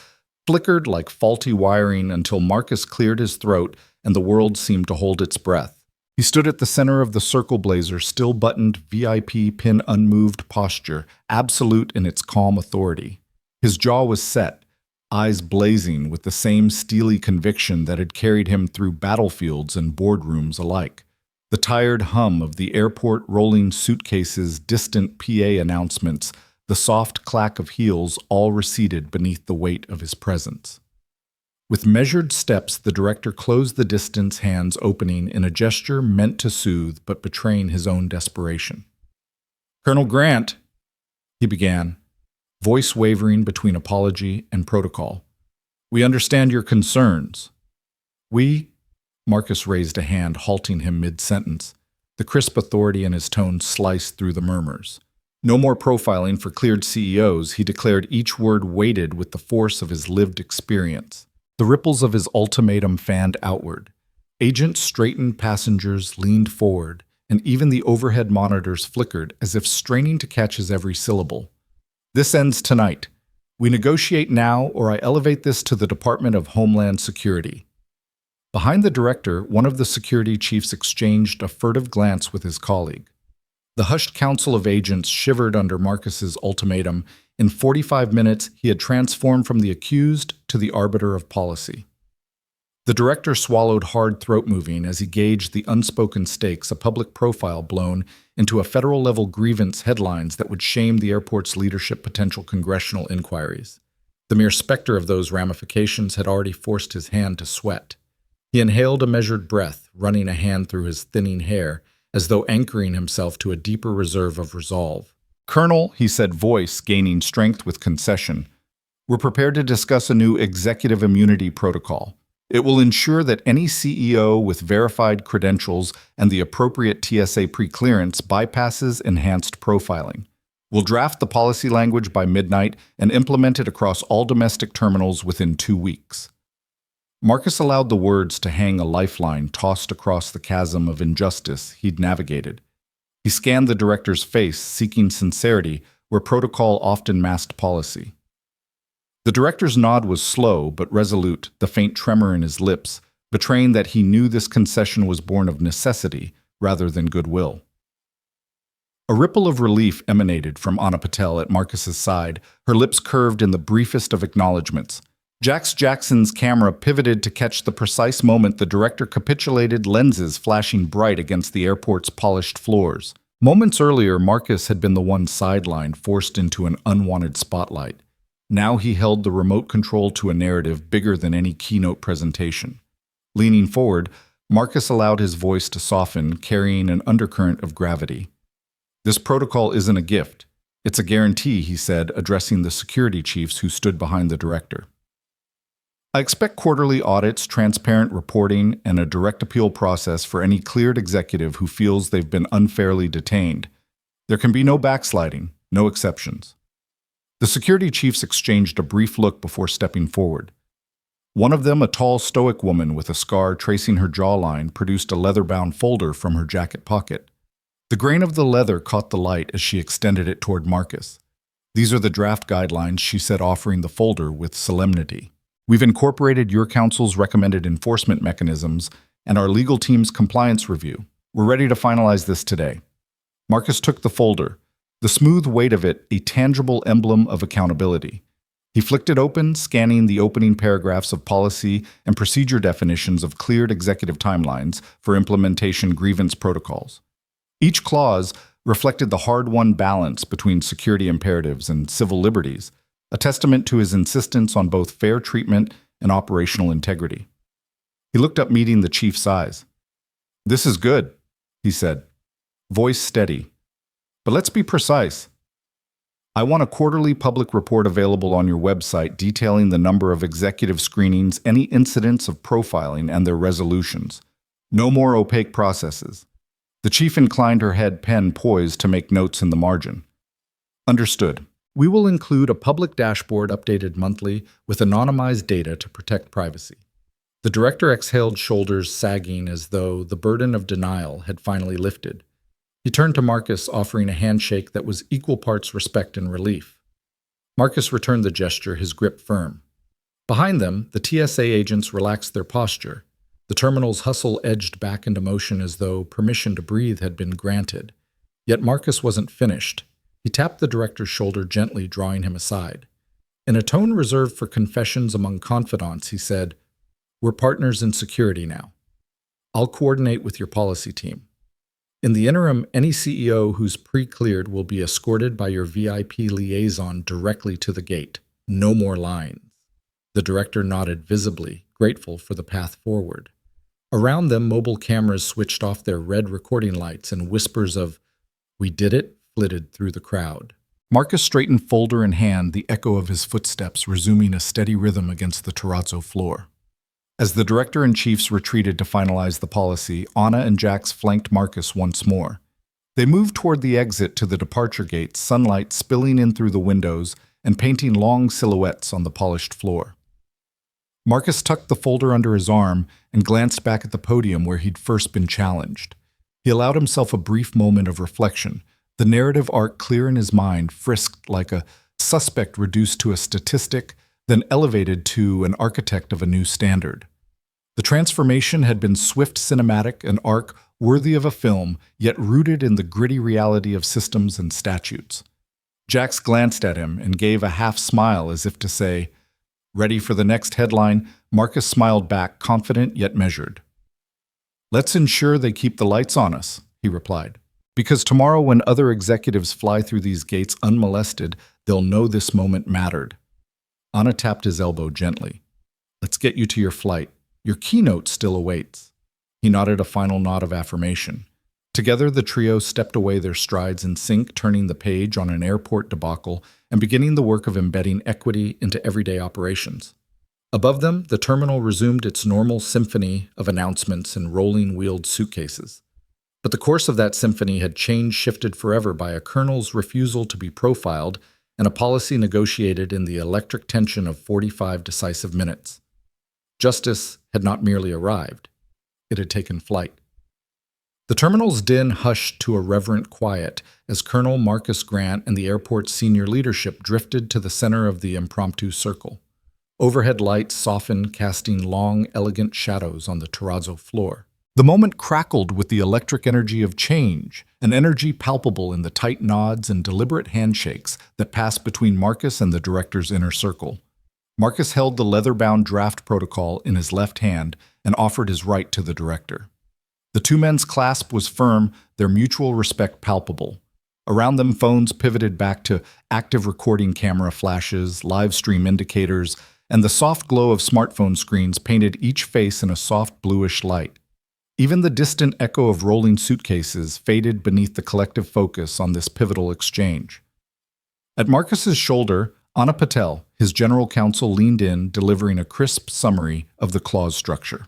flickered like faulty wiring until Marcus cleared his throat and the world seemed to hold its breath. He stood at the center of the circle blazer, still buttoned VIP pin unmoved posture, absolute in its calm authority. His jaw was set, eyes blazing with the same steely conviction that had carried him through battlefields and boardrooms alike. The tired hum of the airport rolling suitcases, distant PA announcements, the soft clack of heels all receded beneath the weight of his presence. With measured steps, the director closed the distance, hands opening in a gesture meant to soothe but betraying his own desperation. "Colonel Grant," he began, voice wavering between apology and protocol. "We understand your concerns." "We?" Marcus raised a hand, halting him mid-sentence. The crisp authority in his tone sliced through the murmurs. No more profiling for cleared CEOs, he declared, each word weighted with the force of his lived experience. The ripples of his ultimatum fanned outward. Agents straightened, passengers leaned forward, and even the overhead monitors flickered as if straining to catch his every syllable. "This ends tonight. We negotiate now, or I elevate this to the Department of Homeland Security." Behind the director, one of the security chiefs exchanged a furtive glance with his colleague. The hushed council of agents shivered under Marcus's ultimatum. In 45 minutes, he had transformed from the accused to the arbiter of policy. The director swallowed hard, throat-moving, as he gauged the unspoken stakes, a public profile blown into a federal-level grievance headlines that would shame the airport's leadership, potential congressional inquiries. The mere specter of those ramifications had already forced his hand to sweat. He inhaled a measured breath, running a hand through his thinning hair, as though anchoring himself to a deeper reserve of resolve. "Colonel," he said, voice gaining strength with concession, "we're prepared to discuss a new executive immunity protocol. It will ensure that any CEO with verified credentials and the appropriate TSA pre-clearance bypasses enhanced profiling. We'll draft the policy language by midnight and implement it across all domestic terminals within 2 weeks." Marcus allowed the words to hang a lifeline tossed across the chasm of injustice he'd navigated. He scanned the director's face, seeking sincerity where protocol often masked policy. The director's nod was slow but resolute, the faint tremor in his lips, betraying that he knew this concession was born of necessity rather than goodwill. A ripple of relief emanated from Anna Patel at Marcus's side, her lips curved in the briefest of acknowledgments. Jax Jackson's camera pivoted to catch the precise moment the director capitulated, lenses flashing bright against the airport's polished floors. Moments earlier, Marcus had been the one sidelined, forced into an unwanted spotlight. Now he held the remote control to a narrative bigger than any keynote presentation. Leaning forward, Marcus allowed his voice to soften, carrying an undercurrent of gravity. "This protocol isn't a gift. It's a guarantee," he said, addressing the security chiefs who stood behind the director. I expect quarterly audits, transparent reporting, and a direct appeal process for any cleared executive who feels they've been unfairly detained. There can be no backsliding, no exceptions. The security chiefs exchanged a brief look before stepping forward. One of them, a tall, stoic woman with a scar tracing her jawline, produced a leather-bound folder from her jacket pocket. The grain of the leather caught the light as she extended it toward Marcus. "These are the draft guidelines," she said, offering the folder with solemnity. "We've incorporated your council's recommended enforcement mechanisms and our legal team's compliance review. We're ready to finalize this today." Marcus took the folder, the smooth weight of it a tangible emblem of accountability. He flicked it open, scanning the opening paragraphs of policy and procedure definitions of cleared executive timelines for implementation grievance protocols. Each clause reflected the hard-won balance between security imperatives and civil liberties, a testament to his insistence on both fair treatment and operational integrity. He looked up, meeting the chief's eyes. "This is good," he said, voice steady. "But let's be precise. I want a quarterly public report available on your website detailing the number of executive screenings, any incidents of profiling, and their resolutions. No more opaque processes." The chief inclined her head, pen poised to make notes in the margin. "Understood. We will include a public dashboard updated monthly with anonymized data to protect privacy." The director exhaled, shoulders sagging as though the burden of denial had finally lifted. He turned to Marcus, offering a handshake that was equal parts respect and relief. Marcus returned the gesture, his grip firm. Behind them, the TSA agents relaxed their posture. The terminal's hustle edged back into motion as though permission to breathe had been granted. Yet Marcus wasn't finished. He tapped the director's shoulder gently, drawing him aside. In a tone reserved for confessions among confidants, he said, "We're partners in security now. I'll coordinate with your policy team. In the interim, any CEO who's pre-cleared will be escorted by your VIP liaison directly to the gate. No more lines." The director nodded visibly, grateful for the path forward. Around them, mobile cameras switched off their red recording lights, and whispers of, "We did it," flitted through the crowd. Marcus straightened, folder in hand, the echo of his footsteps resuming a steady rhythm against the terrazzo floor. As the director-in-chiefs retreated to finalize the policy, Anna and Jax flanked Marcus once more. They moved toward the exit to the departure gate, sunlight spilling in through the windows and painting long silhouettes on the polished floor. Marcus tucked the folder under his arm and glanced back at the podium where he'd first been challenged. He allowed himself a brief moment of reflection, the narrative arc clear in his mind, frisked like a suspect reduced to a statistic, then elevated to an architect of a new standard. The transformation had been swift, cinematic, an arc worthy of a film, yet rooted in the gritty reality of systems and statutes. Jax glanced at him and gave a half smile as if to say, "Ready for the next headline?" Marcus smiled back, confident yet measured. "Let's ensure they keep the lights on us," he replied. "Because tomorrow when other executives fly through these gates unmolested, they'll know this moment mattered." Anna tapped his elbow gently. "Let's get you to your flight. Your keynote still awaits." He nodded a final nod of affirmation. Together, the trio stepped away, their strides in sync, turning the page on an airport debacle and beginning the work of embedding equity into everyday operations. Above them, the terminal resumed its normal symphony of announcements and rolling-wheeled suitcases. But the course of that symphony had shifted forever by a colonel's refusal to be profiled and a policy negotiated in the electric tension of 45 decisive minutes. Justice had not merely arrived, it had taken flight. The terminal's din hushed to a reverent quiet as Colonel Marcus Grant and the airport's senior leadership drifted to the center of the impromptu circle. Overhead lights softened, casting long, elegant shadows on the terrazzo floor. The moment crackled with the electric energy of change, an energy palpable in the tight nods and deliberate handshakes that passed between Marcus and the director's inner circle. Marcus held the leather-bound draft protocol in his left hand and offered his right to the director. The two men's clasp was firm, their mutual respect palpable. Around them, phones pivoted back to active recording camera flashes, live stream indicators, and the soft glow of smartphone screens painted each face in a soft bluish light. Even the distant echo of rolling suitcases faded beneath the collective focus on this pivotal exchange. At Marcus's shoulder, Anna Patel, his general counsel, leaned in, delivering a crisp summary of the clause structure.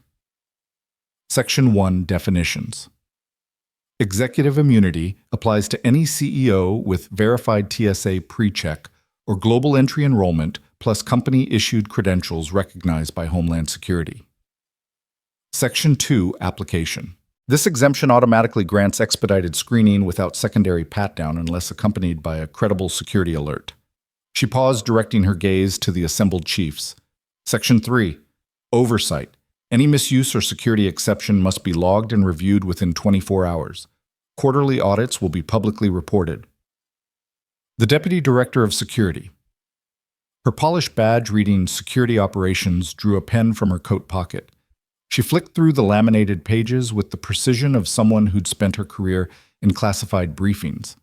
Section 1 Definitions. Executive immunity applies to any CEO with verified TSA PreCheck or global entry enrollment plus company-issued credentials recognized by Homeland Security. Section 2 Application. This exemption automatically grants expedited screening without secondary pat-down unless accompanied by a credible security alert. She paused, directing her gaze to the assembled chiefs. Section 3 Oversight. Any misuse or security exception must be logged and reviewed within 24 hours. Quarterly audits will be publicly reported. The Deputy Director of Security. Her polished badge reading Security Operations drew a pen from her coat pocket. She flicked through the laminated pages with the precision of someone who'd spent her career in classified briefings.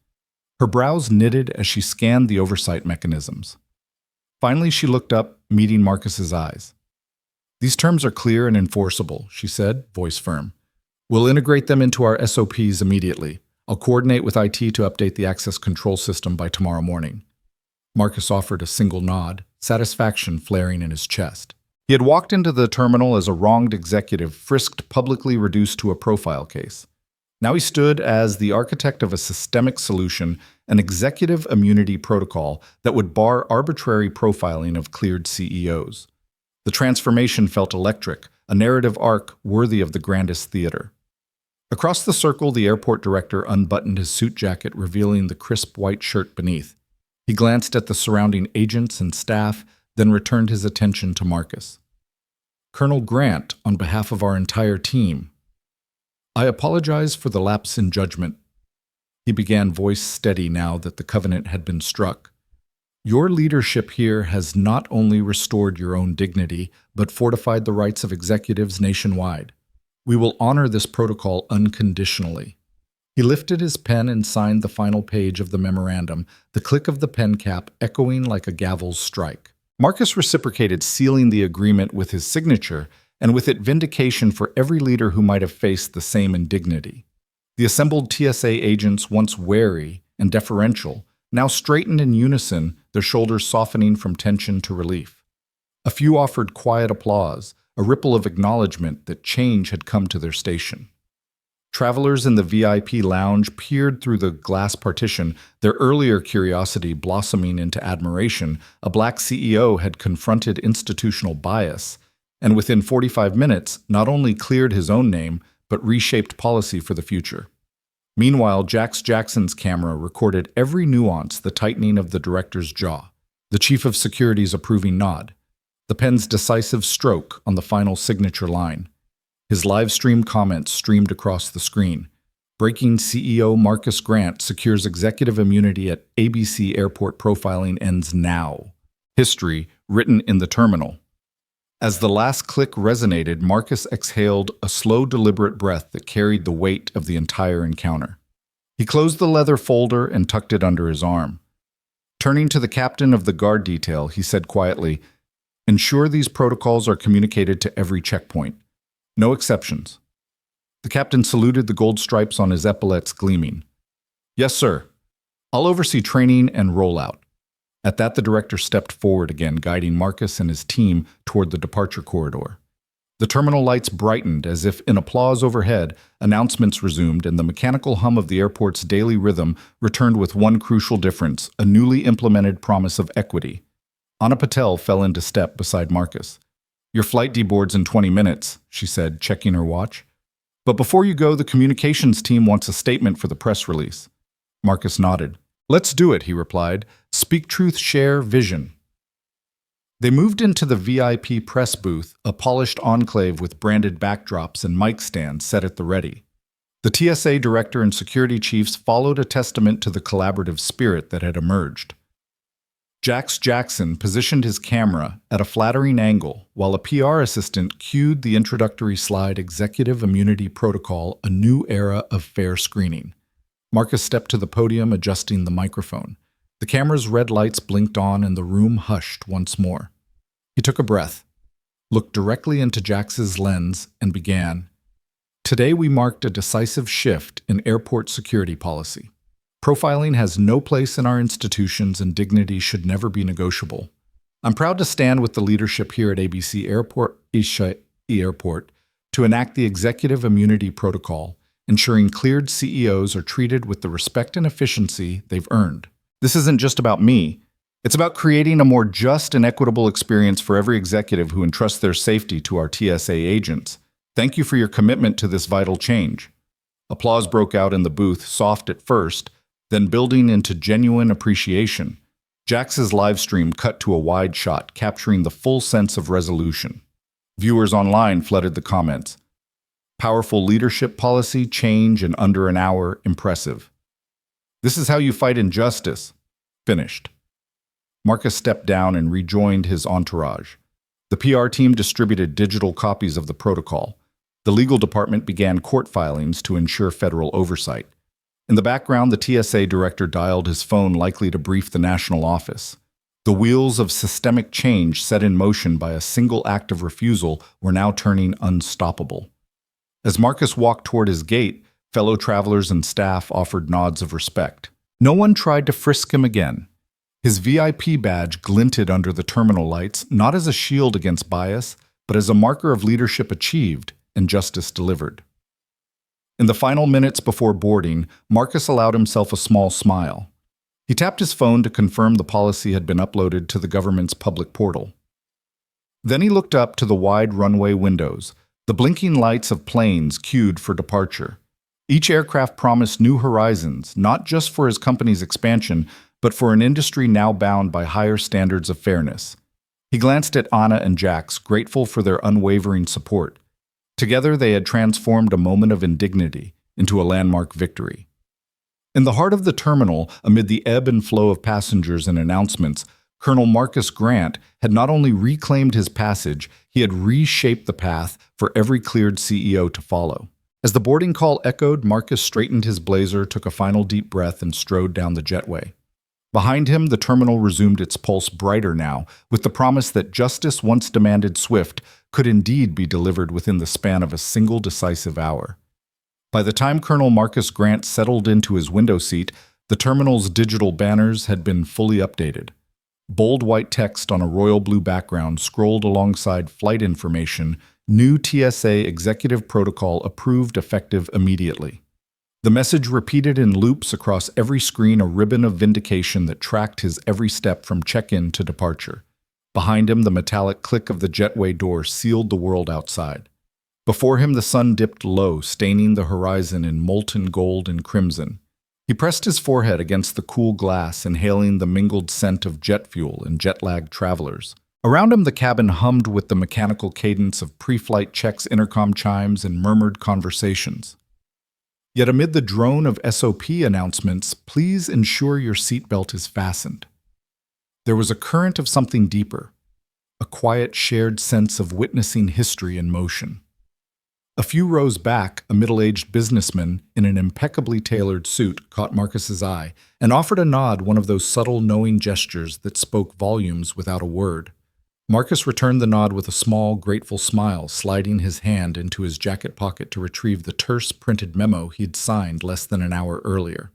Her brows knitted as she scanned the oversight mechanisms. Finally, she looked up, meeting Marcus's eyes. "These terms are clear and enforceable," she said, voice firm. "We'll integrate them into our SOPs immediately. I'll coordinate with IT to update the access control system by tomorrow morning." Marcus offered a single nod, satisfaction flaring in his chest. He had walked into the terminal as a wronged executive, frisked, publicly reduced to a profile case. Now he stood as the architect of a systemic solution, an executive immunity protocol that would bar arbitrary profiling of cleared CEOs. The transformation felt electric, a narrative arc worthy of the grandest theater. Across the circle, the airport director unbuttoned his suit jacket, revealing the crisp white shirt beneath. He glanced at the surrounding agents and staff, then returned his attention to Marcus. "Colonel Grant, on behalf of our entire team, I apologize for the lapse in judgment." He began, voice steady now that the covenant had been struck. "Your leadership here has not only restored your own dignity, but fortified the rights of executives nationwide. We will honor this protocol unconditionally." He lifted his pen and signed the final page of the memorandum, the click of the pen cap echoing like a gavel's strike. Marcus reciprocated, sealing the agreement with his signature, and with it vindication for every leader who might have faced the same indignity. The assembled TSA agents, once wary and deferential, now straightened in unison, their shoulders softening from tension to relief. A few offered quiet applause, a ripple of acknowledgement that change had come to their station. Travelers in the VIP lounge peered through the glass partition, their earlier curiosity blossoming into admiration. A black CEO had confronted institutional bias, and within 45 minutes not only cleared his own name, but reshaped policy for the future. Meanwhile, Jackson's camera recorded every nuance, the tightening of the director's jaw, the chief of security's approving nod, the pen's decisive stroke on the final signature line. His live-stream comments streamed across the screen. "Breaking CEO Marcus Grant secures executive immunity at ABC Airport, profiling ends now. History written in the terminal." As the last click resonated, Marcus exhaled a slow, deliberate breath that carried the weight of the entire encounter. He closed the leather folder and tucked it under his arm. Turning to the captain of the guard detail, he said quietly, "Ensure these protocols are communicated to every checkpoint. No exceptions." The captain saluted, the gold stripes on his epaulets gleaming. "Yes, sir. I'll oversee training and rollout." At that, the director stepped forward again, guiding Marcus and his team toward the departure corridor. The terminal lights brightened as if in applause overhead, announcements resumed, and the mechanical hum of the airport's daily rhythm returned with one crucial difference, a newly implemented promise of equity. Anna Patel fell into step beside Marcus. "Your flight deboards in 20 minutes, she said, checking her watch. "But before you go, the communications team wants a statement for the press release." Marcus nodded. "Let's do it," he replied. "Speak truth, share vision." They moved into the VIP press booth, a polished enclave with branded backdrops and mic stands set at the ready. The TSA director and security chiefs followed, a testament to the collaborative spirit that had emerged. Jackson positioned his camera at a flattering angle, while a PR assistant cued the introductory slide, "Executive Immunity Protocol, a new era of fair screening." Marcus stepped to the podium, adjusting the microphone. The camera's red lights blinked on, and the room hushed once more. He took a breath, looked directly into Jax's lens, and began. "Today we marked a decisive shift in airport security policy. Profiling has no place in our institutions and dignity should never be negotiable. I'm proud to stand with the leadership here at ABC Airport to enact the Executive Immunity Protocol, ensuring cleared CEOs are treated with the respect and efficiency they've earned. This isn't just about me. It's about creating a more just and equitable experience for every executive who entrusts their safety to our TSA agents. Thank you for your commitment to this vital change. Applause broke out in the booth, soft at first, then building into genuine appreciation. Jax's live stream cut to a wide shot, capturing the full sense of resolution. Viewers online flooded the comments. Powerful leadership policy, change in under an hour, impressive. This is how you fight injustice. Finished. Marcus stepped down and rejoined his entourage. The PR team distributed digital copies of the protocol. The legal department began court filings to ensure federal oversight. In the background, the TSA director dialed his phone, likely to brief the national office. The wheels of systemic change set in motion by a single act of refusal were now turning unstoppable. As Marcus walked toward his gate, fellow travelers and staff offered nods of respect. No one tried to frisk him again. His VIP badge glinted under the terminal lights, not as a shield against bias, but as a marker of leadership achieved and justice delivered. In the final minutes before boarding, Marcus allowed himself a small smile. He tapped his phone to confirm the policy had been uploaded to the government's public portal. Then he looked up to the wide runway windows, the blinking lights of planes queued for departure. Each aircraft promised new horizons, not just for his company's expansion, but for an industry now bound by higher standards of fairness. He glanced at Anna and Jax, grateful for their unwavering support. Together, they had transformed a moment of indignity into a landmark victory. In the heart of the terminal, amid the ebb and flow of passengers and announcements, Colonel Marcus Grant had not only reclaimed his passage, he had reshaped the path for every cleared CEO to follow. As the boarding call echoed, Marcus straightened his blazer, took a final deep breath, and strode down the jetway. Behind him, the terminal resumed its pulse, brighter now, with the promise that justice once demanded swift could indeed be delivered within the span of a single decisive hour. By the time Colonel Marcus Grant settled into his window seat, the terminal's digital banners had been fully updated. Bold white text on a royal blue background scrolled alongside flight information, new TSA Executive Protocol approved effective immediately. The message repeated in loops across every screen, a ribbon of vindication that tracked his every step from check-in to departure. Behind him, the metallic click of the jetway door sealed the world outside. Before him, the sun dipped low, staining the horizon in molten gold and crimson. He pressed his forehead against the cool glass, inhaling the mingled scent of jet fuel and jet-lagged travelers. Around him, the cabin hummed with the mechanical cadence of pre-flight checks, intercom chimes, and murmured conversations. Yet amid the drone of SOP announcements, please ensure your seatbelt is fastened. There was a current of something deeper, a quiet shared sense of witnessing history in motion. A few rows back, a middle-aged businessman in an impeccably tailored suit caught Marcus's eye and offered a nod, one of those subtle, knowing gestures that spoke volumes without a word. Marcus returned the nod with a small, grateful smile, sliding his hand into his jacket pocket to retrieve the terse printed memo he'd signed less than an hour earlier.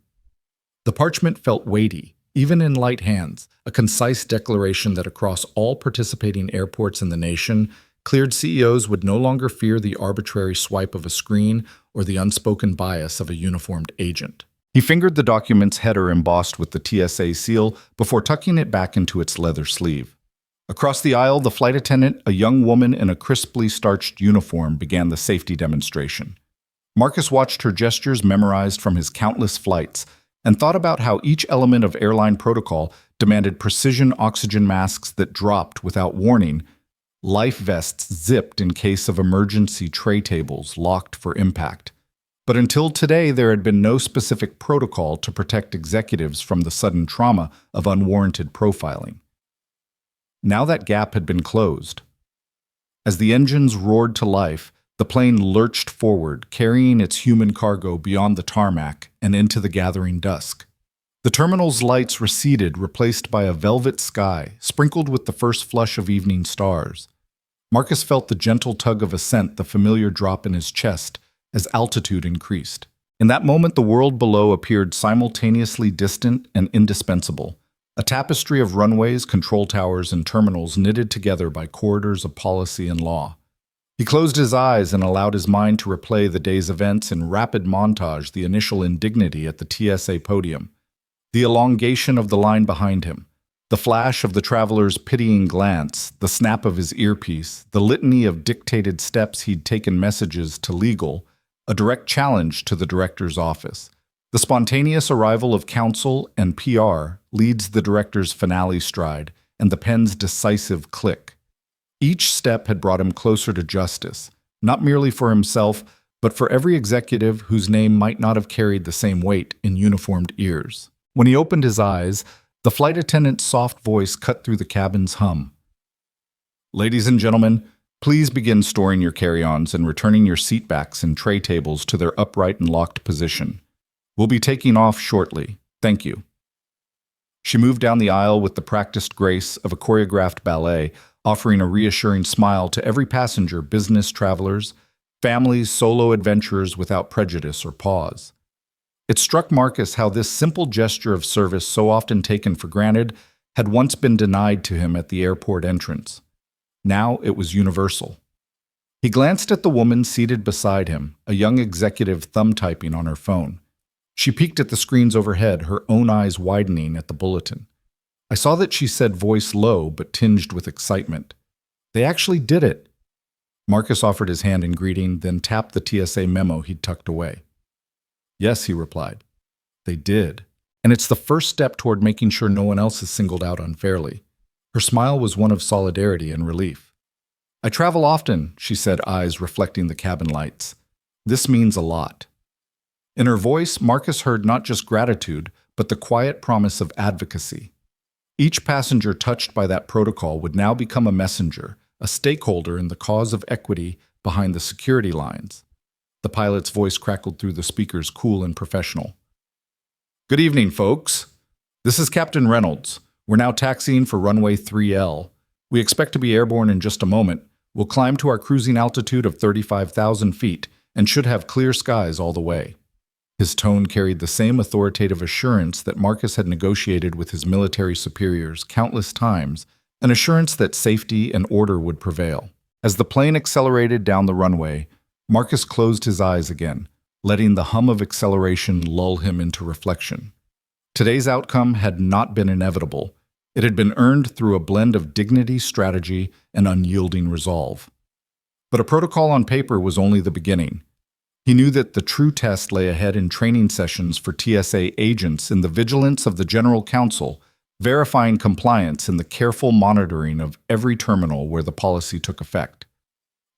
The parchment felt weighty, even in light hands, a concise declaration that across all participating airports in the nation, cleared CEOs would no longer fear the arbitrary swipe of a screen or the unspoken bias of a uniformed agent. He fingered the document's header embossed with the TSA seal before tucking it back into its leather sleeve. Across the aisle, the flight attendant, a young woman in a crisply starched uniform, began the safety demonstration. Marcus watched her gestures memorized from his countless flights and thought about how each element of airline protocol demanded precision oxygen masks that dropped without warning, life vests zipped in case of emergency tray tables locked for impact. But until today, there had been no specific protocol to protect executives from the sudden trauma of unwarranted profiling. Now that gap had been closed. As the engines roared to life, the plane lurched forward, carrying its human cargo beyond the tarmac and into the gathering dusk. The terminal's lights receded, replaced by a velvet sky, sprinkled with the first flush of evening stars. Marcus felt the gentle tug of ascent, the familiar drop in his chest, as altitude increased. In that moment, the world below appeared simultaneously distant and indispensable, a tapestry of runways, control towers, and terminals knitted together by corridors of policy and law. He closed his eyes and allowed his mind to replay the day's events in rapid montage, the initial indignity at the TSA podium, the elongation of the line behind him, the flash of the traveler's pitying glance, the snap of his earpiece, the litany of dictated steps he'd taken, messages to legal, a direct challenge to the director's office. The spontaneous arrival of counsel and PR leads the director's finale stride and the pen's decisive click. Each step had brought him closer to justice, not merely for himself, but for every executive whose name might not have carried the same weight in uniformed ears. When he opened his eyes, the flight attendant's soft voice cut through the cabin's hum. "Ladies and gentlemen, please begin storing your carry-ons and returning your seatbacks and tray tables to their upright and locked position. We'll be taking off shortly. Thank you." She moved down the aisle with the practiced grace of a choreographed ballet, offering a reassuring smile to every passenger, business travelers, families, solo adventurers without prejudice or pause. It struck Marcus how this simple gesture of service, so often taken for granted, had once been denied to him at the airport entrance. Now it was universal. He glanced at the woman seated beside him, a young executive thumb-typing on her phone. She peeked at the screens overhead, her own eyes widening at the bulletin. I saw that she said, voice low but tinged with excitement, "They actually did it." Marcus offered his hand in greeting, then tapped the TSA memo he'd tucked away. "Yes," he replied. "They did. And it's the first step toward making sure no one else is singled out unfairly." Her smile was one of solidarity and relief. "I travel often," she said, eyes reflecting the cabin lights. "This means a lot." In her voice, Marcus heard not just gratitude, but the quiet promise of advocacy. Each passenger touched by that protocol would now become a messenger, a stakeholder in the cause of equity behind the security lines. The pilot's voice crackled through the speakers, cool and professional. "Good evening, folks. This is Captain Reynolds. We're now taxiing for runway 3L. We expect to be airborne in just a moment. We'll climb to our cruising altitude of 35,000 feet and should have clear skies all the way." His tone carried the same authoritative assurance that Marcus had negotiated with his military superiors countless times, an assurance that safety and order would prevail. As the plane accelerated down the runway, Marcus closed his eyes again, letting the hum of acceleration lull him into reflection. Today's outcome had not been inevitable. It had been earned through a blend of dignity, strategy, and unyielding resolve. But a protocol on paper was only the beginning. He knew that the true test lay ahead in training sessions for TSA agents, in the vigilance of the General Counsel, verifying compliance, and the careful monitoring of every terminal where the policy took effect.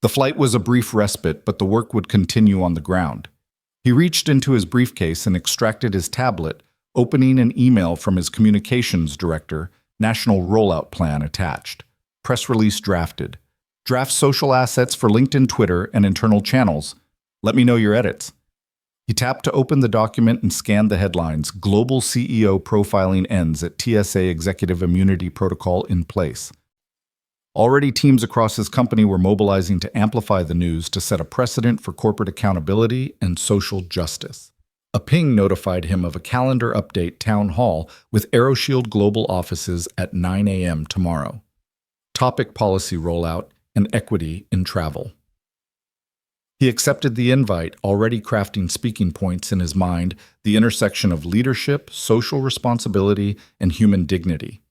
The flight was a brief respite, but the work would continue on the ground. He reached into his briefcase and extracted his tablet, opening an email from his communications director, National Rollout Plan attached. Press release drafted. Draft social assets for LinkedIn, Twitter, and internal channels. Let me know your edits. He tapped to open the document and scanned the headlines. Global CEO profiling ends at TSA Executive Immunity Protocol in place. Already teams across his company were mobilizing to amplify the news to set a precedent for corporate accountability and social justice. A ping notified him of a calendar update town hall with AeroShield global offices at 9 a.m. tomorrow. Topic: policy rollout and equity in travel. He accepted the invite, already crafting speaking points in his mind, the intersection of leadership, social responsibility, and human dignity.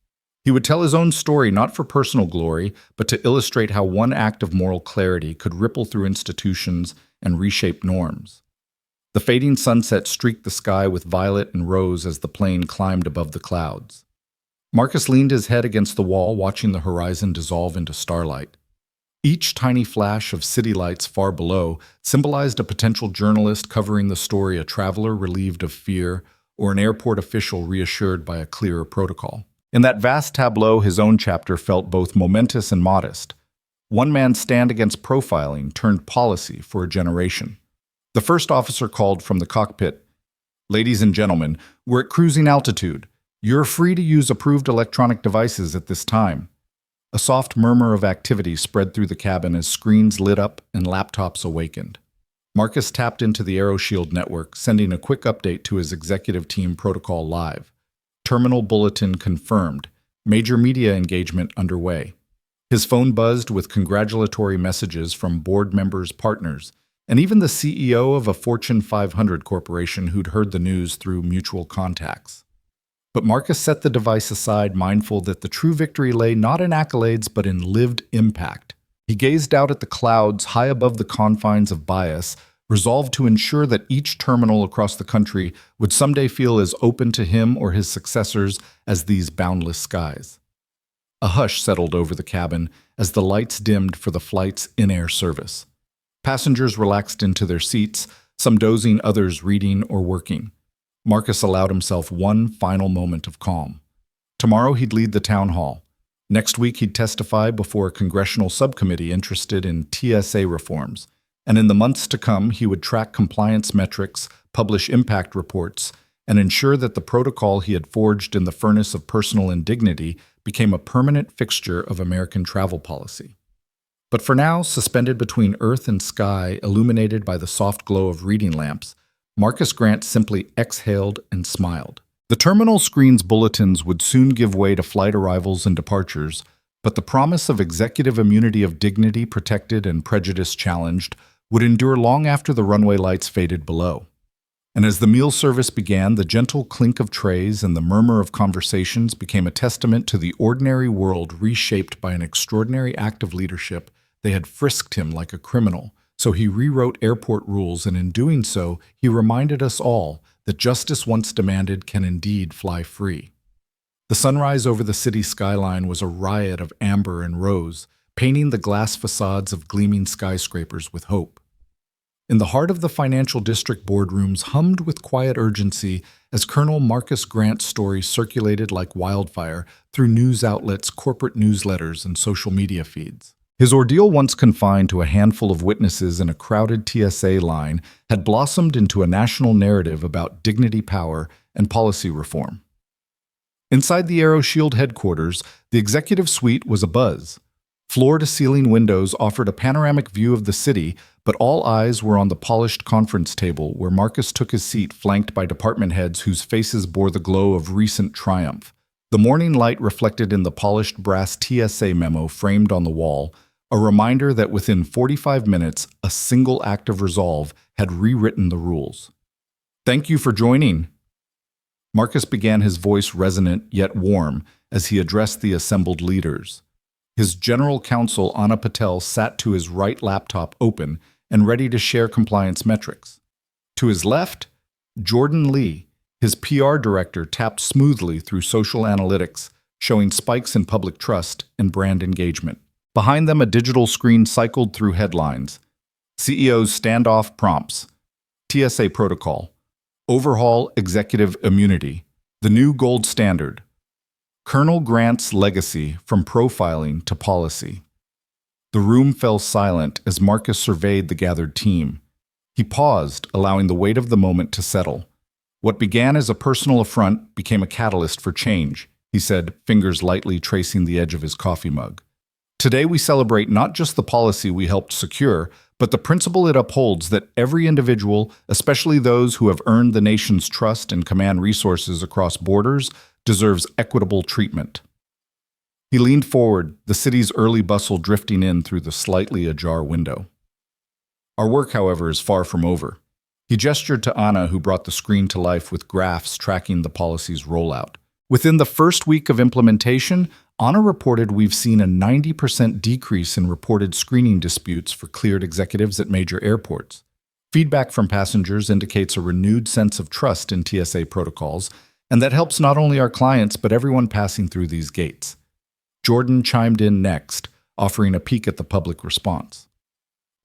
He would tell his own story not for personal glory, but to illustrate how one act of moral clarity could ripple through institutions and reshape norms. The fading sunset streaked the sky with violet and rose as the plane climbed above the clouds. Marcus leaned his head against the wall, watching the horizon dissolve into starlight. Each tiny flash of city lights far below symbolized a potential journalist covering the story, a traveler relieved of fear, or an airport official reassured by a clearer protocol. In that vast tableau, his own chapter felt both momentous and modest. One man's stand against profiling turned policy for a generation. The first officer called from the cockpit, "Ladies and gentlemen, we're at cruising altitude. You're free to use approved electronic devices at this time." A soft murmur of activity spread through the cabin as screens lit up and laptops awakened. Marcus tapped into the AeroShield network, sending a quick update to his executive team protocol live. Terminal bulletin confirmed. Major media engagement underway. His phone buzzed with congratulatory messages from board members, partners, and even the CEO of a Fortune 500 corporation who'd heard the news through mutual contacts. But Marcus set the device aside, mindful that the true victory lay not in accolades but in lived impact. He gazed out at the clouds high above the confines of bias, resolved to ensure that each terminal across the country would someday feel as open to him or his successors as these boundless skies. A hush settled over the cabin as the lights dimmed for the flight's in-air service. Passengers relaxed into their seats, some dozing, others reading or working. Marcus allowed himself one final moment of calm. Tomorrow he'd lead the town hall. Next week he'd testify before a congressional subcommittee interested in TSA reforms. And in the months to come, he would track compliance metrics, publish impact reports, and ensure that the protocol he had forged in the furnace of personal indignity became a permanent fixture of American travel policy. But for now, suspended between earth and sky, illuminated by the soft glow of reading lamps, Marcus Grant simply exhaled and smiled. The terminal screen's bulletins would soon give way to flight arrivals and departures, but the promise of executive immunity of dignity protected and prejudice challenged would endure long after the runway lights faded below. And as the meal service began, the gentle clink of trays and the murmur of conversations became a testament to the ordinary world reshaped by an extraordinary act of leadership. They had frisked him like a criminal, so he rewrote airport rules, and in doing so, he reminded us all that justice once demanded can indeed fly free. The sunrise over the city skyline was a riot of amber and rose, painting the glass facades of gleaming skyscrapers with hope. In the heart of the financial district boardrooms hummed with quiet urgency as Colonel Marcus Grant's story circulated like wildfire through news outlets, corporate newsletters, and social media feeds. His ordeal, once confined to a handful of witnesses in a crowded TSA line, had blossomed into a national narrative about dignity, power, and policy reform. Inside the AeroShield headquarters, the executive suite was abuzz. Floor-to-ceiling windows offered a panoramic view of the city, but all eyes were on the polished conference table where Marcus took his seat, flanked by department heads whose faces bore the glow of recent triumph. The morning light reflected in the polished brass TSA memo framed on the wall, a reminder that within 45 minutes, a single act of resolve had rewritten the rules. "Thank you for joining." Marcus began, his voice resonant yet warm, as he addressed the assembled leaders. His general counsel, Anna Patel, sat to his right, laptop open and ready to share compliance metrics. To his left, Jordan Lee, his PR director, tapped smoothly through social analytics, showing spikes in public trust and brand engagement. Behind them, a digital screen cycled through headlines. CEO's standoff prompts. TSA protocol. Overhaul executive immunity. The new gold standard. Colonel Grant's legacy from profiling to policy. The room fell silent as Marcus surveyed the gathered team. He paused, allowing the weight of the moment to settle. What began as a personal affront became a catalyst for change, he said, fingers lightly tracing the edge of his coffee mug. Today we celebrate not just the policy we helped secure, but the principle it upholds that every individual, especially those who have earned the nation's trust and command resources across borders, deserves equitable treatment. He leaned forward, the city's early bustle drifting in through the slightly ajar window. Our work, however, is far from over. He gestured to Anna, who brought the screen to life with graphs tracking the policy's rollout. Within the first week of implementation, Anna reported we've seen a 90% decrease in reported screening disputes for cleared executives at major airports. Feedback from passengers indicates a renewed sense of trust in TSA protocols, and that helps not only our clients but everyone passing through these gates. Jordan chimed in next, offering a peek at the public response.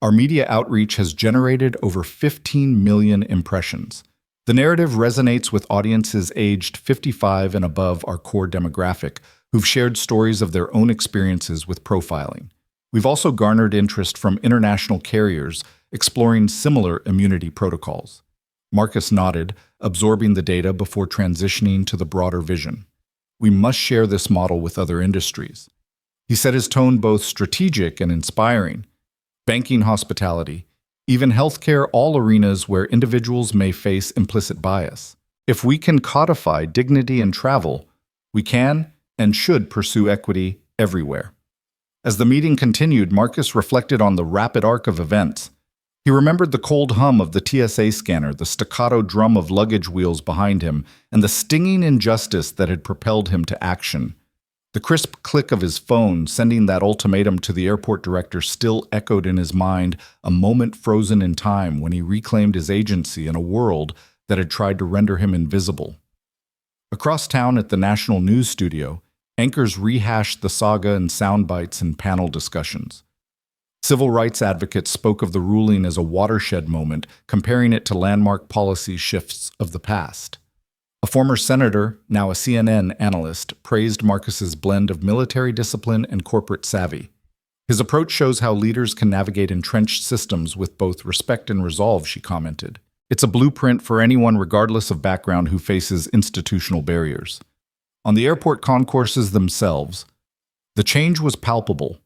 Our media outreach has generated over 15 million impressions. The narrative resonates with audiences aged 55 and above, our core demographic, who've shared stories of their own experiences with profiling. We've also garnered interest from international carriers exploring similar immunity protocols. Marcus nodded, absorbing the data before transitioning to the broader vision. We must share this model with other industries. He said, his tone both strategic and inspiring. Banking, hospitality, even healthcare, all arenas where individuals may face implicit bias. If we can codify dignity in travel, we can and should pursue equity everywhere. As the meeting continued, Marcus reflected on the rapid arc of events. He remembered the cold hum of the TSA scanner, the staccato drum of luggage wheels behind him, and the stinging injustice that had propelled him to action. The crisp click of his phone, sending that ultimatum to the airport director, still echoed in his mind, a moment frozen in time when he reclaimed his agency in a world that had tried to render him invisible. Across town at the National News Studio, anchors rehashed the saga in sound bites and panel discussions. Civil rights advocates spoke of the ruling as a watershed moment, comparing it to landmark policy shifts of the past. A former senator, now a CNN analyst, praised Marcus's blend of military discipline and corporate savvy. His approach shows how leaders can navigate entrenched systems with both respect and resolve, she commented. It's a blueprint for anyone regardless of background who faces institutional barriers. On the airport concourses themselves, the change was palpable.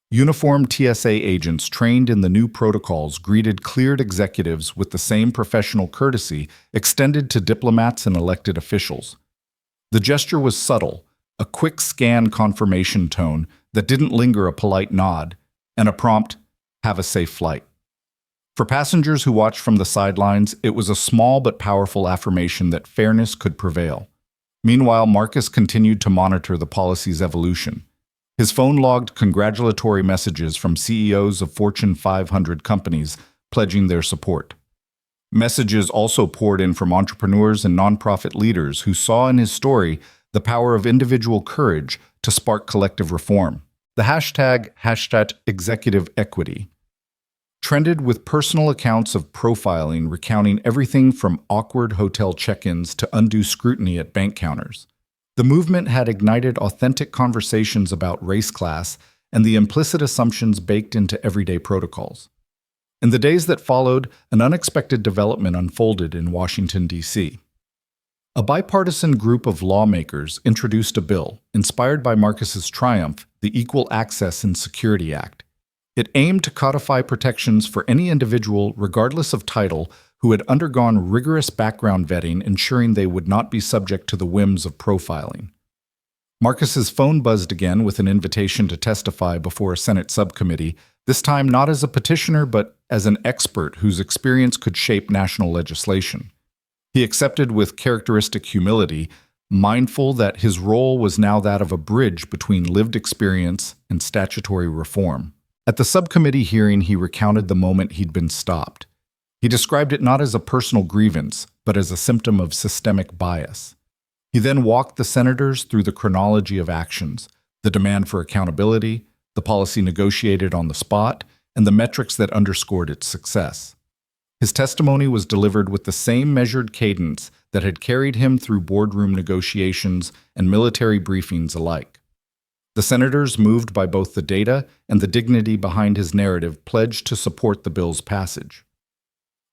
Uniformed TSA agents trained in the new protocols greeted cleared executives with the same professional courtesy extended to diplomats and elected officials. The gesture was subtle, a quick scan confirmation tone that didn't linger, a polite nod, and a prompt, "Have a safe flight." For passengers who watched from the sidelines, it was a small but powerful affirmation that fairness could prevail. Meanwhile, Marcus continued to monitor the policy's evolution. His phone logged congratulatory messages from CEOs of Fortune 500 companies pledging their support. Messages also poured in from entrepreneurs and nonprofit leaders who saw in his story the power of individual courage to spark collective reform. The hashtag executive equity trended with personal accounts of profiling recounting everything from awkward hotel check-ins to undue scrutiny at bank counters. The movement had ignited authentic conversations about race class and the implicit assumptions baked into everyday protocols. In the days that followed, an unexpected development unfolded in Washington, D.C. A bipartisan group of lawmakers introduced a bill, inspired by Marcus's triumph, the Equal Access and Security Act. It aimed to codify protections for any individual, regardless of title, who had undergone rigorous background vetting, ensuring they would not be subject to the whims of profiling. Marcus's phone buzzed again with an invitation to testify before a Senate subcommittee, this time not as a petitioner but as an expert whose experience could shape national legislation. He accepted with characteristic humility, mindful that his role was now that of a bridge between lived experience and statutory reform. At the subcommittee hearing, he recounted the moment he'd been stopped. He described it not as a personal grievance, but as a symptom of systemic bias. He then walked the senators through the chronology of actions, the demand for accountability, the policy negotiated on the spot, and the metrics that underscored its success. His testimony was delivered with the same measured cadence that had carried him through boardroom negotiations and military briefings alike. The senators, moved by both the data and the dignity behind his narrative, pledged to support the bill's passage.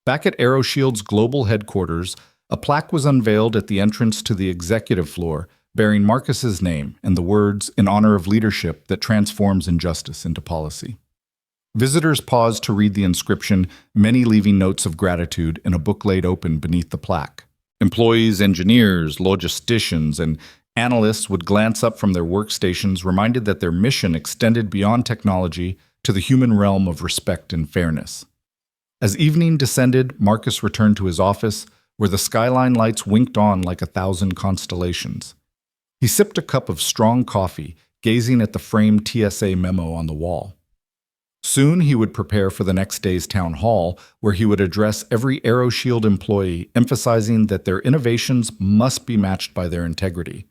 Back at AeroShield's global headquarters, a plaque was unveiled at the entrance to the executive floor, bearing Marcus's name and the words, "In honor of leadership that transforms injustice into policy." Visitors paused to read the inscription, many leaving notes of gratitude in a book laid open beneath the plaque. Employees, engineers, logisticians, and analysts would glance up from their workstations, reminded that their mission extended beyond technology to the human realm of respect and fairness. As evening descended, Marcus returned to his office, where the skyline lights winked on like 1,000 constellations. He sipped a cup of strong coffee, gazing at the framed TSA memo on the wall. Soon he would prepare for the next day's town hall, where he would address every AeroShield employee, emphasizing that their innovations must be matched by their integrity.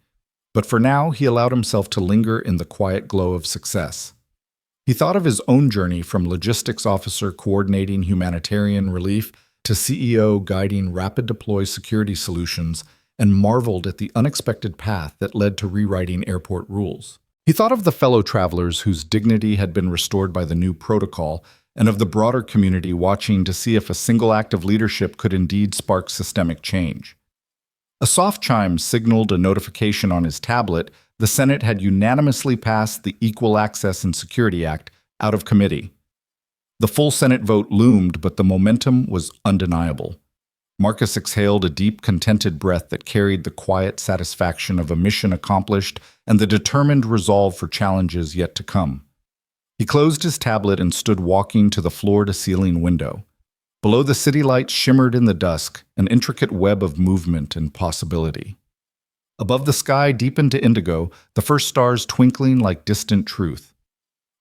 But for now, he allowed himself to linger in the quiet glow of success. He thought of his own journey from logistics officer coordinating humanitarian relief to CEO guiding rapid deploy security solutions, and marveled at the unexpected path that led to rewriting airport rules. He thought of the fellow travelers whose dignity had been restored by the new protocol, and of the broader community watching to see if a single act of leadership could indeed spark systemic change. A soft chime signaled a notification on his tablet. The Senate had unanimously passed the Equal Access and Security Act out of committee. The full Senate vote loomed, but the momentum was undeniable. Marcus exhaled a deep, contented breath that carried the quiet satisfaction of a mission accomplished and the determined resolve for challenges yet to come. He closed his tablet and stood walking to the floor-to-ceiling window. Below, the city lights shimmered in the dusk, an intricate web of movement and possibility. Above, the sky deepened to indigo, the first stars twinkling like distant truth.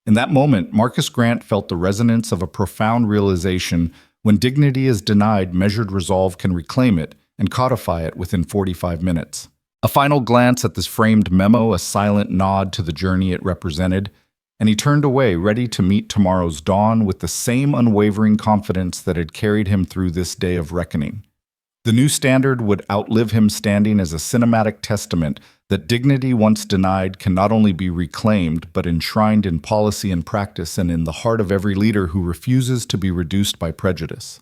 In that moment, Marcus Grant felt the resonance of a profound realization: when dignity is denied, measured resolve can reclaim it and codify it within 45 minutes. A final glance at this framed memo, a silent nod to the journey it represented, and he turned away, ready to meet tomorrow's dawn with the same unwavering confidence that had carried him through this day of reckoning. The new standard would outlive him, standing as a cinematic testament that dignity once denied can not only be reclaimed, but enshrined in policy and practice and in the heart of every leader who refuses to be reduced by prejudice.